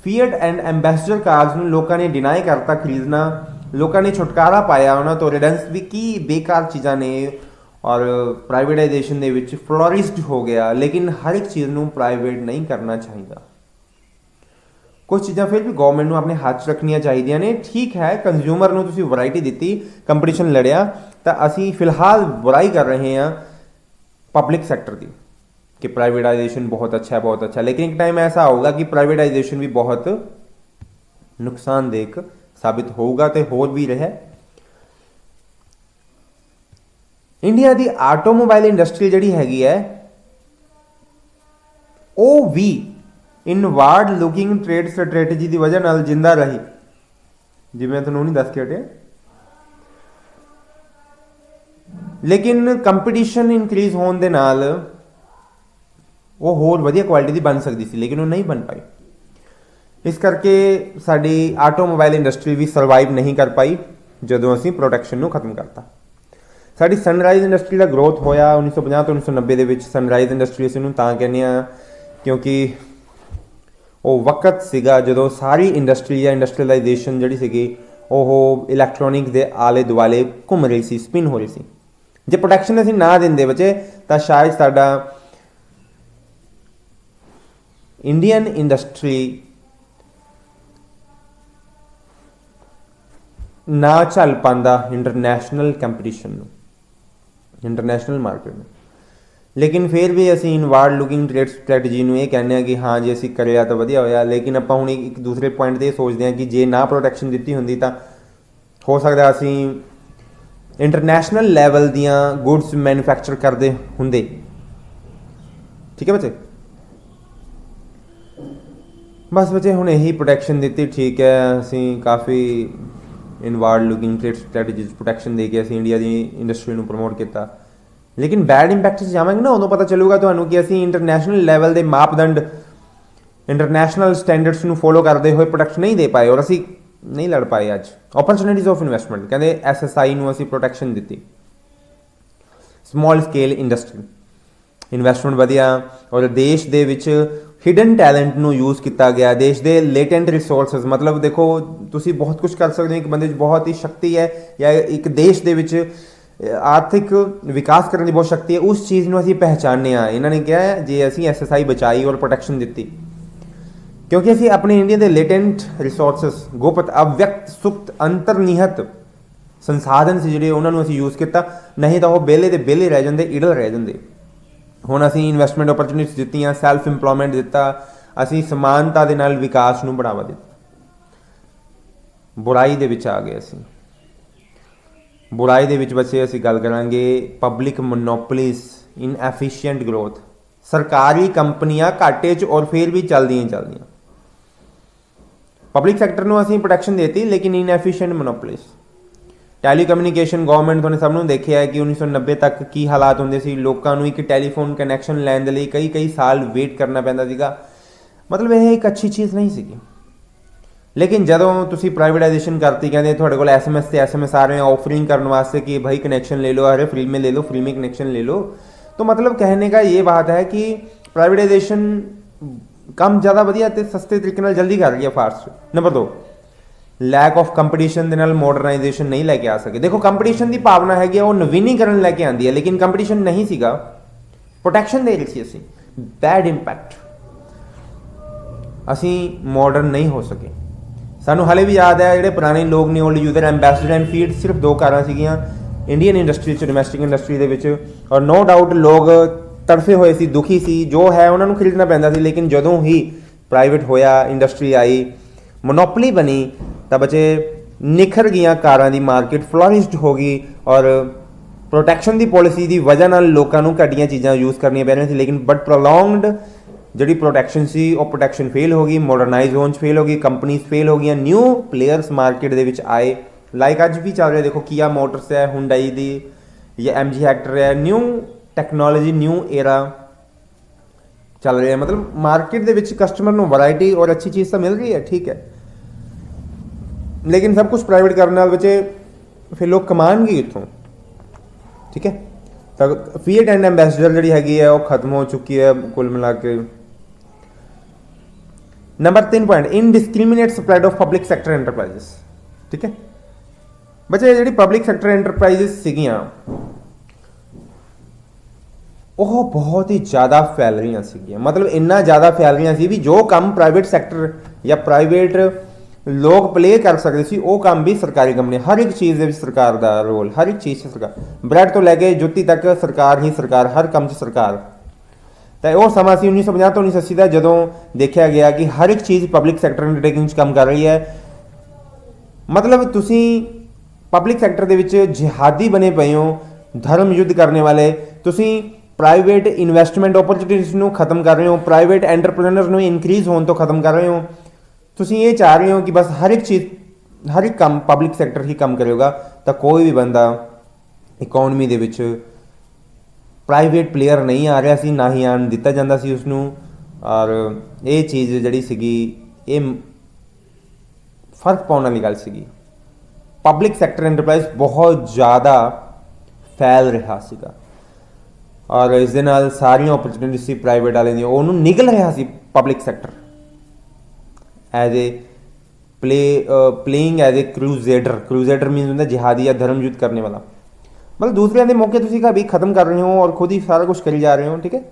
ਫੀਅਟ ਐਂਡ ਐਂਬੈਸਡਰ ਕਾਰਸ ਨੂੰ ਲੋਕਾਂ ਨੇ ਡਿਨਾਈ ਕਰਤਾ ਖਰੀਦਣਾ, ਲੋਕਾਂ ਨੇ ਛੁਟਕਾਰਾ ਪਾਇਆ ਉਹਨਾਂ ਤੋਂ। ਰਿਲਾਇੰਸ ਵੀ ਕੀ ਬੇਕਾਰ ਚੀਜ਼ਾਂ ਨੇ ਔਰ ਪ੍ਰਾਈਵੇਟਾਈਜੇਸ਼ਨ ਦੇ ਵਿੱਚ ਫਲੋਰਿਸਡ ਹੋ ਗਿਆ। ਲੇਕਿਨ ਹਰ ਇੱਕ ਚੀਜ਼ ਨੂੰ ਪ੍ਰਾਈਵੇਟ ਨਹੀਂ ਕਰਨਾ ਚਾਹੀਦਾ। ਕੁਝ ਚੀਜ਼ਾਂ ਫਿਰ ਵੀ ਗਵਰਨਮੈਂਟ ਨੂੰ ਆਪਣੇ ਹੱਥ 'ਚ ਰੱਖਣੀਆਂ ਚਾਹੀਦੀਆਂ ਨੇ। ਠੀਕ ਹੈ, ਕੰਜ਼ਿਊਮਰ ਨੂੰ ਤੁਸੀਂ ਵੈਰਾਈਟੀ ਦਿੱਤੀ, ਕੰਪੀਟੀਸ਼ਨ ਲੜਿਆ, ਤਾਂ ਅਸੀਂ ਫਿਲਹਾਲ ਬੁਰਾਈ ਕਰ ਰਹੇ ਹਾਂ ਪਬਲਿਕ ਸੈਕਟਰ ਦੀ ਕਿ ਪ੍ਰਾਈਵੇਟਾਈਜੇਸ਼ਨ ਬਹੁਤ ਅੱਛਾ ਹੈ, ਬਹੁਤ ਅੱਛਾ। ਲੇਕਿन एक टाइम ऐसा होगा कि प्राइवेटाइजेशन भी बहुत नुकसानदेह साबित होगा तो हो भी रहा है। इंडिया की आटोमोबाइल इंडस्ट्री जिहड़ी हैगी है ਉਹ ਵੀ ਇਨਵਾਰਡ ਲੁਕਿੰਗ ਟ੍ਰੇਡ ਸਟ੍ਰੈਟਜੀ ਦੀ ਵਜ੍ਹਾ ਨਾਲ ਜਿੰਦਾ ਰਹੀ, ਜਿਵੇਂ ਮੈਂ ਤੁਹਾਨੂੰ ਨਹੀਂ ਦੱਸ ਕੇ ਹਟਿਆ। ਲੇਕਿਨ ਕੰਪੀਟੀਸ਼ਨ ਇਨਕਰੀਜ਼ ਹੋਣ ਦੇ ਨਾਲ ਉਹ ਹੋਰ ਵਧੀਆ ਕੁਆਲਿਟੀ ਦੀ ਬਣ ਸਕਦੀ ਸੀ, ਲੇਕਿਨ ਉਹ ਨਹੀਂ ਬਣ ਪਾਈ। ਇਸ ਕਰਕੇ ਸਾਡੀ ਆਟੋਮੋਬਾਈਲ ਇੰਡਸਟਰੀ ਵੀ ਸਰਵਾਈਵ ਨਹੀਂ ਕਰ ਪਾਈ ਜਦੋਂ ਅਸੀਂ ਪ੍ਰੋਟੈਕਸ਼ਨ ਨੂੰ ਖਤਮ ਕਰਤਾ। ਸਾਡੀ ਸਨਰਾਈਜ਼ ਇੰਡਸਟਰੀ ਦਾ ਗਰੋਥ ਹੋਇਆ 1950 ਤੋਂ 1990 ਦੇ ਵਿੱਚ। ਸਨਰਾਈਜ਼ ਇੰਡਸਟਰੀ ਅਸੀਂ ਨੂੰ ਤਾਂ ਕਹਿੰਦੇ ਹਾਂ ਕਿਉਂਕਿ ਉਹ ਵਕਤ ਸੀਗਾ ਜਦੋਂ ਸਾਰੀ ਇੰਡਸਟਰੀ ਜਾਂ ਇੰਡਸਟਰੀਅਲਾਈਜੇਸ਼ਨ ਜਿਹੜੀ ਸੀਗੀ ਉਹ ਇਲੈਕਟ੍ਰੋਨਿਕ ਦੇ ਆਲੇ ਦੁਆਲੇ ਘੁੰਮ ਰਹੀ ਸੀ, ਸਪਿਨ ਹੋ ਰਹੀ ਸੀ। ਜੇ ਪ੍ਰੋਟੈਕਸ਼ਨ ਅਸੀਂ ਨਾ ਦਿੰਦੇ ਬੱਚੇ ਤਾਂ ਸ਼ਾਇਦ ਸਾਡਾ ਇੰਡੀਅਨ ਇੰਡਸਟਰੀ ਨਾ ਚੱਲ ਪਾਉਂਦਾ ਇੰਟਰਨੈਸ਼ਨਲ ਕੰਪੀਟੀਸ਼ਨ ਨੂੰ, ਇੰਟਰਨੈਸ਼ਨਲ ਮਾਰਕੀਟ ਨੂੰ। ਲੇਕਿਨ ਫਿਰ ਵੀ ਅਸੀਂ ਇਨਵਾਰਡ ਲੁਕਿੰਗ ਟ੍ਰੇਡ ਸਟ੍ਰੈਟਜੀ ਨੂੰ ਇਹ ਕਹਿੰਦੇ ਹਾਂ ਕਿ ਹਾਂ ਜੇ ਅਸੀਂ ਕਰਿਆ ਤਾਂ ਵਧੀਆ ਹੋਇਆ। ਲੇਕਿਨ ਆਪਾਂ ਹੁਣ ਇੱਕ ਦੂਸਰੇ ਪੁਆਇੰਟ 'ਤੇ ਇਹ ਸੋਚਦੇ ਹਾਂ ਕਿ ਜੇ ਨਾ ਪ੍ਰੋਟੈਕਸ਼ਨ ਦਿੱਤੀ ਹੁੰਦੀ ਤਾਂ ਹੋ ਸਕਦਾ ਅਸੀਂ ਇੰਟਰਨੈਸ਼ਨਲ ਲੈਵਲ ਦੀਆਂ ਗੁੱਡਸ ਮੈਨੂਫੈਕਚਰ ਕਰਦੇ ਹੁੰਦੇ। ਠੀਕ ਹੈ ਬੱਚੇ, ਬਸ ਬੱਚੇ ਹੁਣ ਇਹੀ ਪ੍ਰੋਟੈਕਸ਼ਨ ਦਿੱਤੀ, ਠੀਕ ਹੈ। ਅਸੀਂ ਕਾਫੀ ਇਨਵਾਰਡ ਲੁਕਿੰਗ ਟ੍ਰੇਡ ਸਟ੍ਰੈਟਜੀ ਪ੍ਰੋਟੈਕਸ਼ਨ ਦੇ ਕੇ ਅਸੀਂ ਇੰਡੀਆ ਦੀ ਇੰਡਸਟਰੀ ਨੂੰ ਪ੍ਰਮੋਟ ਕੀਤਾ। ਲੇਕਿਨ ਬੈਡ ਇੰਪੈਕਟ 'ਚ ਜਾਵਾਂਗੇ ਨਾ, ਉਦੋਂ ਪਤਾ ਚੱਲੂਗਾ ਤੁਹਾਨੂੰ ਕਿ ਅਸੀਂ ਇੰਟਰਨੈਸ਼ਨਲ ਲੈਵਲ ਦੇ ਮਾਪਦੰਡ, ਇੰਟਰਨੈਸ਼ਨਲ ਸਟੈਂਡਰਡਸ ਨੂੰ ਫੋਲੋ ਕਰਦੇ ਹੋਏ ਪ੍ਰੋਟੈਕਸ਼ਨ ਨਹੀਂ ਦੇ ਪਾਏ ਔਰ ਅਸੀਂ ਨਹੀਂ ਲੜ ਪਾਏ। ਅੱਜ ਓਪਰਚੁਨਿਟੀਜ਼ ਆਫ ਇਨਵੈਸਟਮੈਂਟ ਕਹਿੰਦੇ SSI ਨੂੰ ਅਸੀਂ ਪ੍ਰੋਟੈਕਸ਼ਨ ਦਿੱਤੀ, ਸਮਾਲ ਸਕੇਲ ਇੰਡਸਟਰੀ ਇਨਵੈਸਟਮੈਂਟ ਵਧਿਆ ਔਰ ਦੇਸ਼ ਦੇ ਵਿੱਚ ਹਿਡਨ ਟੈਲੈਂਟ ਨੂੰ ਯੂਜ਼ ਕੀਤਾ ਗਿਆ। ਦੇਸ਼ ਦੇ ਲੇਟੈਂਟ ਰਿਸੋਰਸਿਸ, ਮਤਲਬ ਦੇਖੋ ਤੁਸੀਂ ਬਹੁਤ ਕੁਝ ਕਰ ਸਕਦੇ ਹੋ, ਇੱਕ ਬੰਦੇ 'ਚ ਬਹੁਤ ਹੀ ਸ਼ਕਤੀ ਹੈ ਜਾਂ ਇੱਕ ਦੇਸ਼ ਦੇ ਵਿੱਚ ਆਰਥਿਕ ਵਿਕਾਸ ਕਰਨ ਦੀ ਬਹੁਤ ਸ਼ਕਤੀ ਹੈ, ਉਸ ਚੀਜ਼ ਨੂੰ ਅਸੀਂ ਪਹਿਚਾਨਦੇ ਹਾਂ। ਇਹਨਾਂ ਨੇ ਕਿਹਾ ਜੇ ਅਸੀਂ SSI ਬਚਾਈ ਔਰ ਪ੍ਰੋਟੈਕਸ਼ਨ ਦਿੱਤੀ ਕਿਉਂਕਿ ਅਸੀਂ ਆਪਣੇ ਇੰਡੀਆ ਦੇ ਲੇਟੈਂਟ ਰਿਸੋਰਸਿਸ, ਗੁਪਤ, ਅਵਿਅਕਤ, ਸੁਪਤ, ਅੰਤਰਨਿਹਿਤ ਸੰਸਾਧਨ ਸੀ ਜਿਹੜੇ, ਉਹਨਾਂ ਨੂੰ ਅਸੀਂ ਯੂਜ਼ ਕੀਤਾ। ਨਹੀਂ ਤਾਂ ਉਹ ਵਿਹਲੇ ਦੇ ਵਿਹਲੇ ਰਹਿ ਜਾਂਦੇ, ਇਡਲ ਰਹਿ ਜਾਂਦੇ। ਹੁਣ ਅਸੀਂ ਇਨਵੈਸਟਮੈਂਟ ਓਪਰਚੁਨਿਟੀਜ਼ ਦਿੱਤੀਆਂ, ਸੈਲਫ ਇੰਪਲੋਇਮੈਂਟ ਦਿੱਤਾ, ਅਸੀਂ ਸਮਾਨਤਾ ਦੇ ਨਾਲ ਵਿਕਾਸ ਨੂੰ ਬੜਾਵਾ ਦਿੱਤਾ। ਬੁਰਾਈ ਦੇ ਵਿੱਚ ਆ ਗਏ ਅਸੀਂ। ਬੁਰਾਈ ਦੇ ਵਿੱਚ ਬੱਚੇ ਅਸੀਂ ਗੱਲ ਕਰਾਂਗੇ ਪਬਲਿਕ ਮੋਨੋਪੋਲੀਜ਼, ਇਨਐਫੀਸ਼ੀਐਂਟ ਗਰੋਥ। ਸਰਕਾਰੀ ਕੰਪਨੀਆਂ ਘਾਟੇ 'ਚ ਔਰ ਫਿਰ ਵੀ ਚੱਲਦੀਆਂ ਹੀ ਚੱਲਦੀਆਂ। ਪਬਲਿਕ ਸੈਕਟਰ ਨੂੰ ਅਸੀਂ ਪ੍ਰੋਟੈਕਸ਼ਨ ਦੇਤੀ ਲੇਕਿਨ ਇਨਐਫੀਸ਼ੀਐਂਟ ਮੋਨੋਪੋਲੀਜ਼। ਟੈਲੀਕਮਿਊਨੀਕੇਸ਼ਨ ਗਵਰਨਮੈਂਟ ਤੁਹਾਨੂੰ ਸਭ ਨੂੰ ਦੇਖਿਆ ਹੈ ਕਿ 1990 ਤੱਕ ਕੀ ਹਾਲਾਤ ਹੁੰਦੇ ਸੀ। ਲੋਕਾਂ ਨੂੰ ਇੱਕ ਟੈਲੀਫੋਨ ਕਨੈਕਸ਼ਨ ਲੈਣ ਦੇ ਲਈ ਕਈ ਸਾਲ ਵੇਟ ਕਰਨਾ ਪੈਂਦਾ ਸੀਗਾ। ਮਤਲਬ ਇਹ ਇੱਕ ਅੱਛੀ ਚੀਜ਼ ਨਹੀਂ ਸੀਗੀ। ਲੇਕਿਨ ਜਦੋਂ ਤੁਸੀਂ ਪ੍ਰਾਈਵੇਟਾਈਜੇਸ਼ਨ ਕਰਤੀ, ਕਹਿੰਦੇ ਤੁਹਾਡੇ ਕੋਲ SMS ਤੇ SMS ਆ ਰਹੇ हैं ऑफरिंग ਕਰਨ ਵਾਸਤੇ कि भाई कनेक्शन ले लो, अरे फ्री में ले लो, फ्री में कनेक्शन ले लो। तो मतलब कहने का ये बात है कि प्राइवेटाइजेशन ਕੰਮ ਜ਼ਿਆਦਾ ਵਧੀਆ ਤੇ ਸਸਤੇ ਤਰੀਕੇ ਨਾਲ ਜਲਦੀ ਕਰ ਰਹੀ ਹੈ, fast. Number 2, lack of competition ਦੇ ਨਾਲ ਮਾਡਰਨਾਈਜੇਸ਼ਨ ਨਹੀਂ ਲੈ ਕੇ ਆ ਸਕੇ। ਦੇਖੋ ਕੰਪੀਟੀਸ਼ਨ ਦੀ ਭਾਵਨਾ ਹੈਗੀ ਆ, ਉਹ ਨਵੀਨੀਕਰਨ ਲੈ ਕੇ ਆਉਂਦੀ ਹੈ, ਲੇਕਿਨ ਕੰਪੀਟੀਸ਼ਨ ਨਹੀਂ ਸੀਗਾ, ਪ੍ਰੋਟੈਕਸ਼ਨ ਦੇ ਰਹੀ ਸੀ ਅਸੀਂ। ਬੈਡ ਇੰਪੈਕਟ, ਅਸੀਂ ਮਾਡਰਨ ਨਹੀਂ ਹੋ ਸਕੇ। ਸਾਨੂੰ ਹਾਲੇ ਵੀ ਯਾਦ ਹੈ ਜਿਹੜੇ ਪੁਰਾਣੇ ਲੋਕ ਨੇ, old user, ambassador and feed, ਸਿਰਫ 2 ਕਾਰਾਂ ਸੀਗੀਆਂ ਇੰਡੀਅਨ ਇੰਡਸਟਰੀ 'ਚ, ਡੋਮੈਸਟਿਕ ਇੰਡਸਟਰੀ ਦੇ ਵਿੱਚ। ਔਰ ਨੋ ਡਾਊਟ ਲੋਕ ਤੜਫੇ ਹੋਏ ਸੀ, ਦੁਖੀ ਸੀ, ਜੋ ਹੈ ਉਹਨਾਂ ਨੂੰ ਖਰੀਦਣਾ ਪੈਂਦਾ ਸੀ। ਲੇਕਿਨ ਜਦੋਂ ਹੀ ਪ੍ਰਾਈਵੇਟ ਹੋਇਆ, ਇੰਡਸਟਰੀ ਆਈ, ਮੋਨੋਪਲੀ ਬਣੀ, ਤਾਂ ਬੱਚੇ ਨਿਖਰ ਗਈਆਂ ਕਾਰਾਂ ਦੀ ਮਾਰਕੀਟ, ਫਲੋਰਿਸ਼ਡ ਹੋ ਗਈ। ਔਰ ਪ੍ਰੋਟੈਕਸ਼ਨ ਦੀ ਪੋਲਿਸੀ ਦੀ ਵਜ੍ਹਾ ਨਾਲ ਲੋਕਾਂ ਨੂੰ ਘਟੀਆਂ ਚੀਜ਼ਾਂ ਯੂਜ਼ ਕਰਨੀਆਂ ਪੈ ਰਹੀਆਂ ਸੀ। ਲੇਕਿਨ ਬਟ ਪ੍ਰੋਲੋਂਗਡ ਜਿਹੜੀ ਪ੍ਰੋਟੈਕਸ਼ਨ ਸੀ, ਉਹ ਪ੍ਰੋਟੈਕਸ਼ਨ ਫੇਲ ਹੋ ਗਈ, ਮਾਡਰਨਾਈਜ਼ ਹੋਣ 'ਚ ਫੇਲ ਹੋ ਗਈ, ਕੰਪਨੀਜ਼ ਫੇਲ ਹੋ ਗਈਆਂ, ਨਿਊ ਪਲੇਅਰਸ ਮਾਰਕੀਟ ਦੇ ਵਿੱਚ ਆਏ। ਲਾਈਕ ਅੱਜ ਵੀ ਚੱਲ ਰਿਹਾ, ਦੇਖੋ ਕੀਆ ਮੋਟਰਸ ਹੈ, ਹੁੰਡਾਈ ਦੀ, ਜਾਂ MG ਹੈਕਟਰ ਹੈ, ਨਿਊ ਟੈਕਨੋਲੋਜੀ, ਨਿਊ ਏਰਾ ਚੱਲ ਰਿਹਾ। ਮਤਲਬ ਮਾਰਕੀਟ ਦੇ ਵਿੱਚ ਕਸਟਮਰ ਨੂੰ ਵੈਰਾਈਟੀ ਔਰ ਅੱਛੀ ਚੀਜ਼ ਤਾਂ ਮਿਲ ਰਹੀ ਹੈ, ਠੀਕ ਹੈ, ਲੇਕਿਨ ਸਭ ਕੁਝ ਪ੍ਰਾਈਵੇਟ ਕਰਨ ਨਾਲ ਬੱਚੇ ਫਿਰ ਲੋਕ ਕਮਾਉਣਗੇ ਕਿੱਥੋਂ, ਠੀਕ ਹੈ। ਤਾਂ ਫੀਟ ਐਂਡ ਐਂਬੈਸਡਰ ਜਿਹੜੀ ਹੈਗੀ ਹੈ ਉਹ ਖਤਮ ਹੋ ਚੁੱਕੀ ਹੈ ਕੁੱਲ ਮਿਲਾ ਕੇ। Number 3 point, indiscriminate spread of public sector enterprises, ਠੀਕ ਹੈ। ਬੱਚੇ ਜਿਹੜੀ ਪਬਲਿਕ ਸੈਕਟਰ ਐਂਟਰਪ੍ਰਾਈਜ਼ਸ ਸੀਗੀਆਂ ਉਹ ਬਹੁਤ ਹੀ ਜ਼ਿਆਦਾ ਫੈਲ ਰਹੀਆਂ ਸੀਗੀਆਂ। ਮਤਲਬ ਇੰਨਾ ਜ਼ਿਆਦਾ ਫੈਲ ਰਹੀਆਂ ਸੀ ਵੀ ਜੋ ਕੰਮ ਪ੍ਰਾਈਵੇਟ ਸੈਕਟਰ ਜਾਂ ਪ੍ਰਾਈਵੇਟ ਲੋਕ ਪਲੇ ਕਰ ਸਕਦੇ ਸੀ, ਉਹ ਕੰਮ ਵੀ ਸਰਕਾਰੀ ਕੰਪਨੀ, ਹਰ ਇੱਕ ਚੀਜ਼ ਦੇ ਵਿੱਚ ਸਰਕਾਰ ਦਾ ਰੋਲ, ਹਰ ਇੱਕ ਚੀਜ਼ 'ਚ ਸਰਕਾਰ, ਬ੍ਰੈਡ ਤੋਂ ਲੈ ਕੇ ਜੁੱਤੀ ਤੱਕ ਸਰਕਾਰ ਹੀ ਸਰਕਾਰ, ਹਰ ਕੰਮ 'ਚ ਸਰਕਾਰ। ਤਾਂ ਉਹ ਸਮਾਂ ਸੀ 1950 ਤੋਂ 1980 ਦਾ, ਜਦੋਂ ਦੇਖਿਆ ਗਿਆ ਕਿ ਹਰ ਇੱਕ ਚੀਜ਼ ਪਬਲਿਕ ਸੈਕਟਰ ਅੰਡਰਟੇਕਿੰਗ 'ਚ ਕੰਮ ਕਰ ਰਹੀ ਹੈ। ਮਤਲਬ ਤੁਸੀਂ ਪਬਲਿਕ ਸੈਕਟਰ ਦੇ ਵਿੱਚ ਜਿਹਾਦੀ ਬਣੇ ਪਏ ਹੋ, ਧਰਮ ਯੁੱਧ ਕਰਨੇ ਵਾਲੇ। ਤੁਸੀਂ ਪ੍ਰਾਈਵੇਟ ਇਨਵੈਸਟਮੈਂਟ ਓਪਰਚੁਨਿਟੀਜ਼ ਨੂੰ ਖਤਮ ਕਰ ਰਹੇ ਹੋ, ਪ੍ਰਾਈਵੇਟ ਐਂਟਰਪ੍ਰੇਨਰ ਨੂੰ ਇਨਕਰੀਜ਼ ਹੋਣ ਤੋਂ ਖਤਮ ਕਰ ਰਹੇ ਹੋ। ਤੁਸੀਂ ਇਹ ਚਾਹ ਰਹੇ ਹੋ ਕਿ ਬਸ ਹਰ ਇੱਕ ਚੀਜ਼, ਹਰ ਇੱਕ ਕੰਮ ਪਬਲਿਕ ਸੈਕਟਰ ਹੀ ਕੰਮ ਕਰੇਗਾ। ਤਾਂ ਕੋਈ ਵੀ ਬੰਦਾ ਇਕੋਨਮੀ ਦੇ ਵਿੱਚ ਪ੍ਰਾਈਵੇਟ ਪਲੇਅਰ ਨਹੀਂ ਆ ਰਿਹਾ ਸੀ, ਨਾ ਹੀ ਆਉਣ ਦਿੱਤਾ ਜਾਂਦਾ ਸੀ ਉਸਨੂੰ। ਔਰ ਇਹ ਚੀਜ਼ ਜਿਹੜੀ ਸੀਗੀ, ਇਹ ਫਰਕ ਪਾਉਣ ਵਾਲੀ ਗੱਲ ਸੀਗੀ। ਪਬਲਿਕ ਸੈਕਟਰ ਐਂਟਰਪ੍ਰਾਈਜ਼ ਬਹੁਤ ਜ਼ਿਆਦਾ ਫੈਲ ਰਿਹਾ ਸੀਗਾ, ਔਰ ਇਸ ਦੇ ਨਾਲ ਸਾਰੀਆਂ ਓਪਰਚੁਨਿਟੀ ਸੀ ਪ੍ਰਾਈਵੇਟ ਵਾਲੇ ਦੀਆਂ, ਉਹਨੂੰ ਨਿਗਲ ਰਿਹਾ ਸੀ public sector as a playing as a crusader. Crusader means ਹੁੰਦਾ ਜਿਹਾਦੀ ਜਾਂ ਧਰਮ ਯੁੱਧ ਕਰਨੇ ਵਾਲਾ। ਮਤਲਬ ਦੂਸਰਿਆਂ ਦੇ ਮੌਕੇ ਤੁਸੀਂ ਕभी ਖਤਮ ਕਰ ਰਹੇ ਹੋ ਔਰ ਖੁਦ ਹੀ ਸਾਰਾ ਕੁਝ ਕਰੀ ਜਾ ਰਹੇ ਹੋ, ਠੀਕ ਹੈ।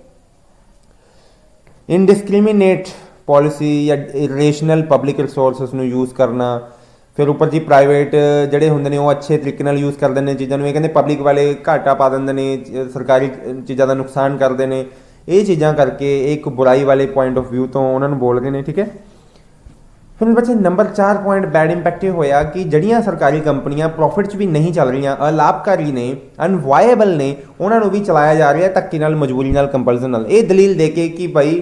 ਇਨਡਿਸਕ੍ਰਿਮੀਨੇਟ ਪੋਲਿਸੀ ਜਾਂ ਇਰੇਸ਼ਨਲ ਪਬਲਿਕ ਰਿਸੋਰਸਿਸ ਨੂੰ ਯੂਜ਼ ਕਰਨਾ, ਫਿਰ ਉੱਪਰ ਜੀ ਪ੍ਰਾਈਵੇਟ ਜਿਹੜੇ ਹੁੰਦੇ ਨੇ ਉਹ ਅੱਛੇ ਤਰੀਕੇ ਨਾਲ ਯੂਜ਼ ਕਰਦੇ ਨੇ ਚੀਜ਼ਾਂ ਨੂੰ। ਇਹ ਕਹਿੰਦੇ ਪਬਲਿਕ ਵਾਲੇ ਘਾਟਾ ਪਾ ਦਿੰਦੇ ਨੇ, ਸਰਕਾਰੀ ਚੀਜ਼ਾਂ ਦਾ ਨੁਕਸਾਨ ਕਰਦੇ ਨੇ। ਇਹ ਚੀਜ਼ਾਂ ਕਰਕੇ ਇੱਕ ਬੁਰਾਈ ਵਾਲੇ ਪੁਆਇੰਟ ਆਫ ਵਿਊ ਤੋਂ ਉਹਨਾਂ ਨੂੰ ਬੋਲ ਰਹੇ ਨੇ, ਠੀਕ ਹੈ। ਫਿਰ ਬੱਚੇ ਨੰਬਰ 4 ਪੁਆਇੰਟ ਬੈਡ ਇੰਪੈਕਟ ਇਹ ਹੋਇਆ ਕਿ ਜਿਹੜੀਆਂ ਸਰਕਾਰੀ ਕੰਪਨੀਆਂ ਪ੍ਰੋਫਿਟ 'ਚ ਵੀ ਨਹੀਂ ਚੱਲ ਰਹੀਆਂ, ਅਲਾਭਕਾਰੀ ਨੇ, ਅਨਵਾਇਏਬਲ ਨੇ, ਉਹਨਾਂ ਨੂੰ ਵੀ ਚਲਾਇਆ ਜਾ ਰਿਹਾ ਧੱਕੇ ਨਾਲ, ਮਜਬੂਰੀ ਨਾਲ, ਕੰਪਲਸਨ ਨਾਲ। ਇਹ ਦਲੀਲ ਦੇ ਕੇ ਕਿ ਭਾਈ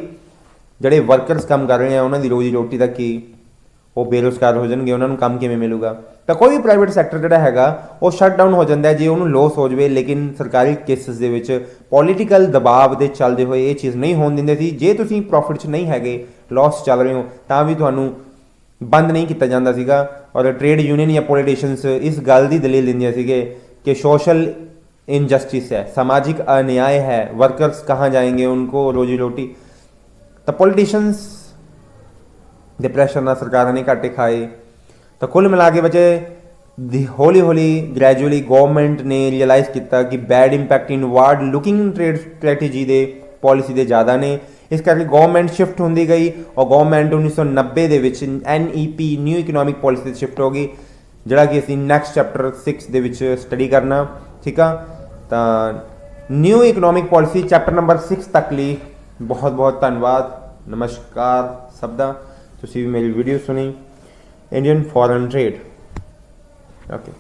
ਜਿਹੜੇ ਵਰਕਰਸ ਕੰਮ ਕਰ ਰਹੇ ਆ ਉਹਨਾਂ ਦੀ ਰੋਜ਼ੀ ਰੋਟੀ ਦਾ ਕੀ, ਉਹ ਬੇਰੁਜ਼ਗਾਰ ਹੋ ਜਾਣਗੇ, ਉਹਨਾਂ ਨੂੰ ਕੰਮ ਕਿਵੇਂ ਮਿਲੂਗਾ। ਤਾਂ ਕੋਈ ਵੀ ਪ੍ਰਾਈਵੇਟ ਸੈਕਟਰ ਜਿਹੜਾ ਹੈਗਾ ਉਹ ਸ਼ਟ ਡਾਊਨ ਹੋ ਜਾਂਦਾ ਜੇ ਉਹਨੂੰ ਲੋਸ ਹੋ ਜਾਵੇ। ਲੇਕਿਨ ਸਰਕਾਰੀ ਕੇਸਿਸ ਦੇ ਵਿੱਚ ਪੋਲੀਟੀਕਲ ਦਬਾਅ ਦੇ ਚੱਲਦੇ ਹੋਏ ਇਹ ਚੀਜ਼ ਨਹੀਂ ਹੋਣ ਦਿੰਦੇ ਸੀ। ਜੇ ਤੁਸੀਂ ਪ੍ਰੋਫਿਟ 'ਚ ਨਹੀਂ ਹੈਗੇ, ਲਾਸ ਚੱਲ ਰਹੇ ਹੋ, ਤਾਂ ਵੀ ਤੁਹਾਨੂੰ ਬੰਦ ਨਹੀਂ ਕੀਤਾ ਜਾਂਦਾ ਸੀਗਾ। ਔਰ ਟ੍ਰੇਡ ਯੂਨੀਅਨ ਜਾਂ ਪੋਲੀਟੀਸ਼ੀਅਨਸ ਇਸ ਗੱਲ ਦੀ ਦਲੀਲ ਦਿੰਦੇ ਸੀਗੇ कि सोशल इनजस्टिस है, सामाजिक अन्याय है, वर्कर्स कहाँ जाएंगे, उनको रोजी रोटी। तो पॉलिटिशियंस ਦੇ ਪ੍ਰੈਸ਼ਰ ਨਾਲ ਸਰਕਾਰਾਂ ਨੇ ਘਾਟੇ ਖਾਏ। ਤਾਂ ਕੁੱਲ ਮਿਲਾ ਕੇ ਬੱਚੇ ਹੌਲੀ ਹੌਲੀ ਗ੍ਰੈਜੂਅਲੀ ਗਵਰਨਮੈਂਟ ਨੇ ਰਿਅਲਾਈਜ਼ ਕੀਤਾ ਕਿ bad impact inward looking trade strategy ਦੇ ਪੋਲਿਸੀ ਦੇ ਜ਼ਿਆਦਾ ਨੇ। ਇਸ ਕਰਕੇ ਗਵਰਨਮੈਂਟ ਸ਼ਿਫਟ ਹੁੰਦੀ ਗਈ ਔਰ ਗਵਰਨਮੈਂਟ 1990 ਦੇ ਵਿੱਚ NEP ਨਿਊ ਇਕਨੋਮਿਕ ਪੋਲਿਸੀ 'ਤੇ ਸ਼ਿਫਟ ਹੋ ਗਈ, ਜਿਹੜਾ ਕਿ ਅਸੀਂ ਨੈਕਸਟ ਚੈਪਟਰ 6 ਦੇ ਵਿੱਚ ਸਟੱਡੀ ਕਰਨਾ, ਠੀਕ ਆ। ਤਾਂ new economic policy chapter number 6 ਤੱਕ ਲਈ ਬਹੁਤ ਬਹੁਤ ਧੰਨਵਾਦ, ਨਮਸਕਾਰ ਸਭ ਦਾ। ਤੁਸੀਂ ਵੀ ਮੇਰੀ ਵੀਡੀਓ ਸੁਣੀ ਇੰਡੀਅਨ ਫੋਰਨ ਟ੍ਰੇਡ, ਓਕੇ।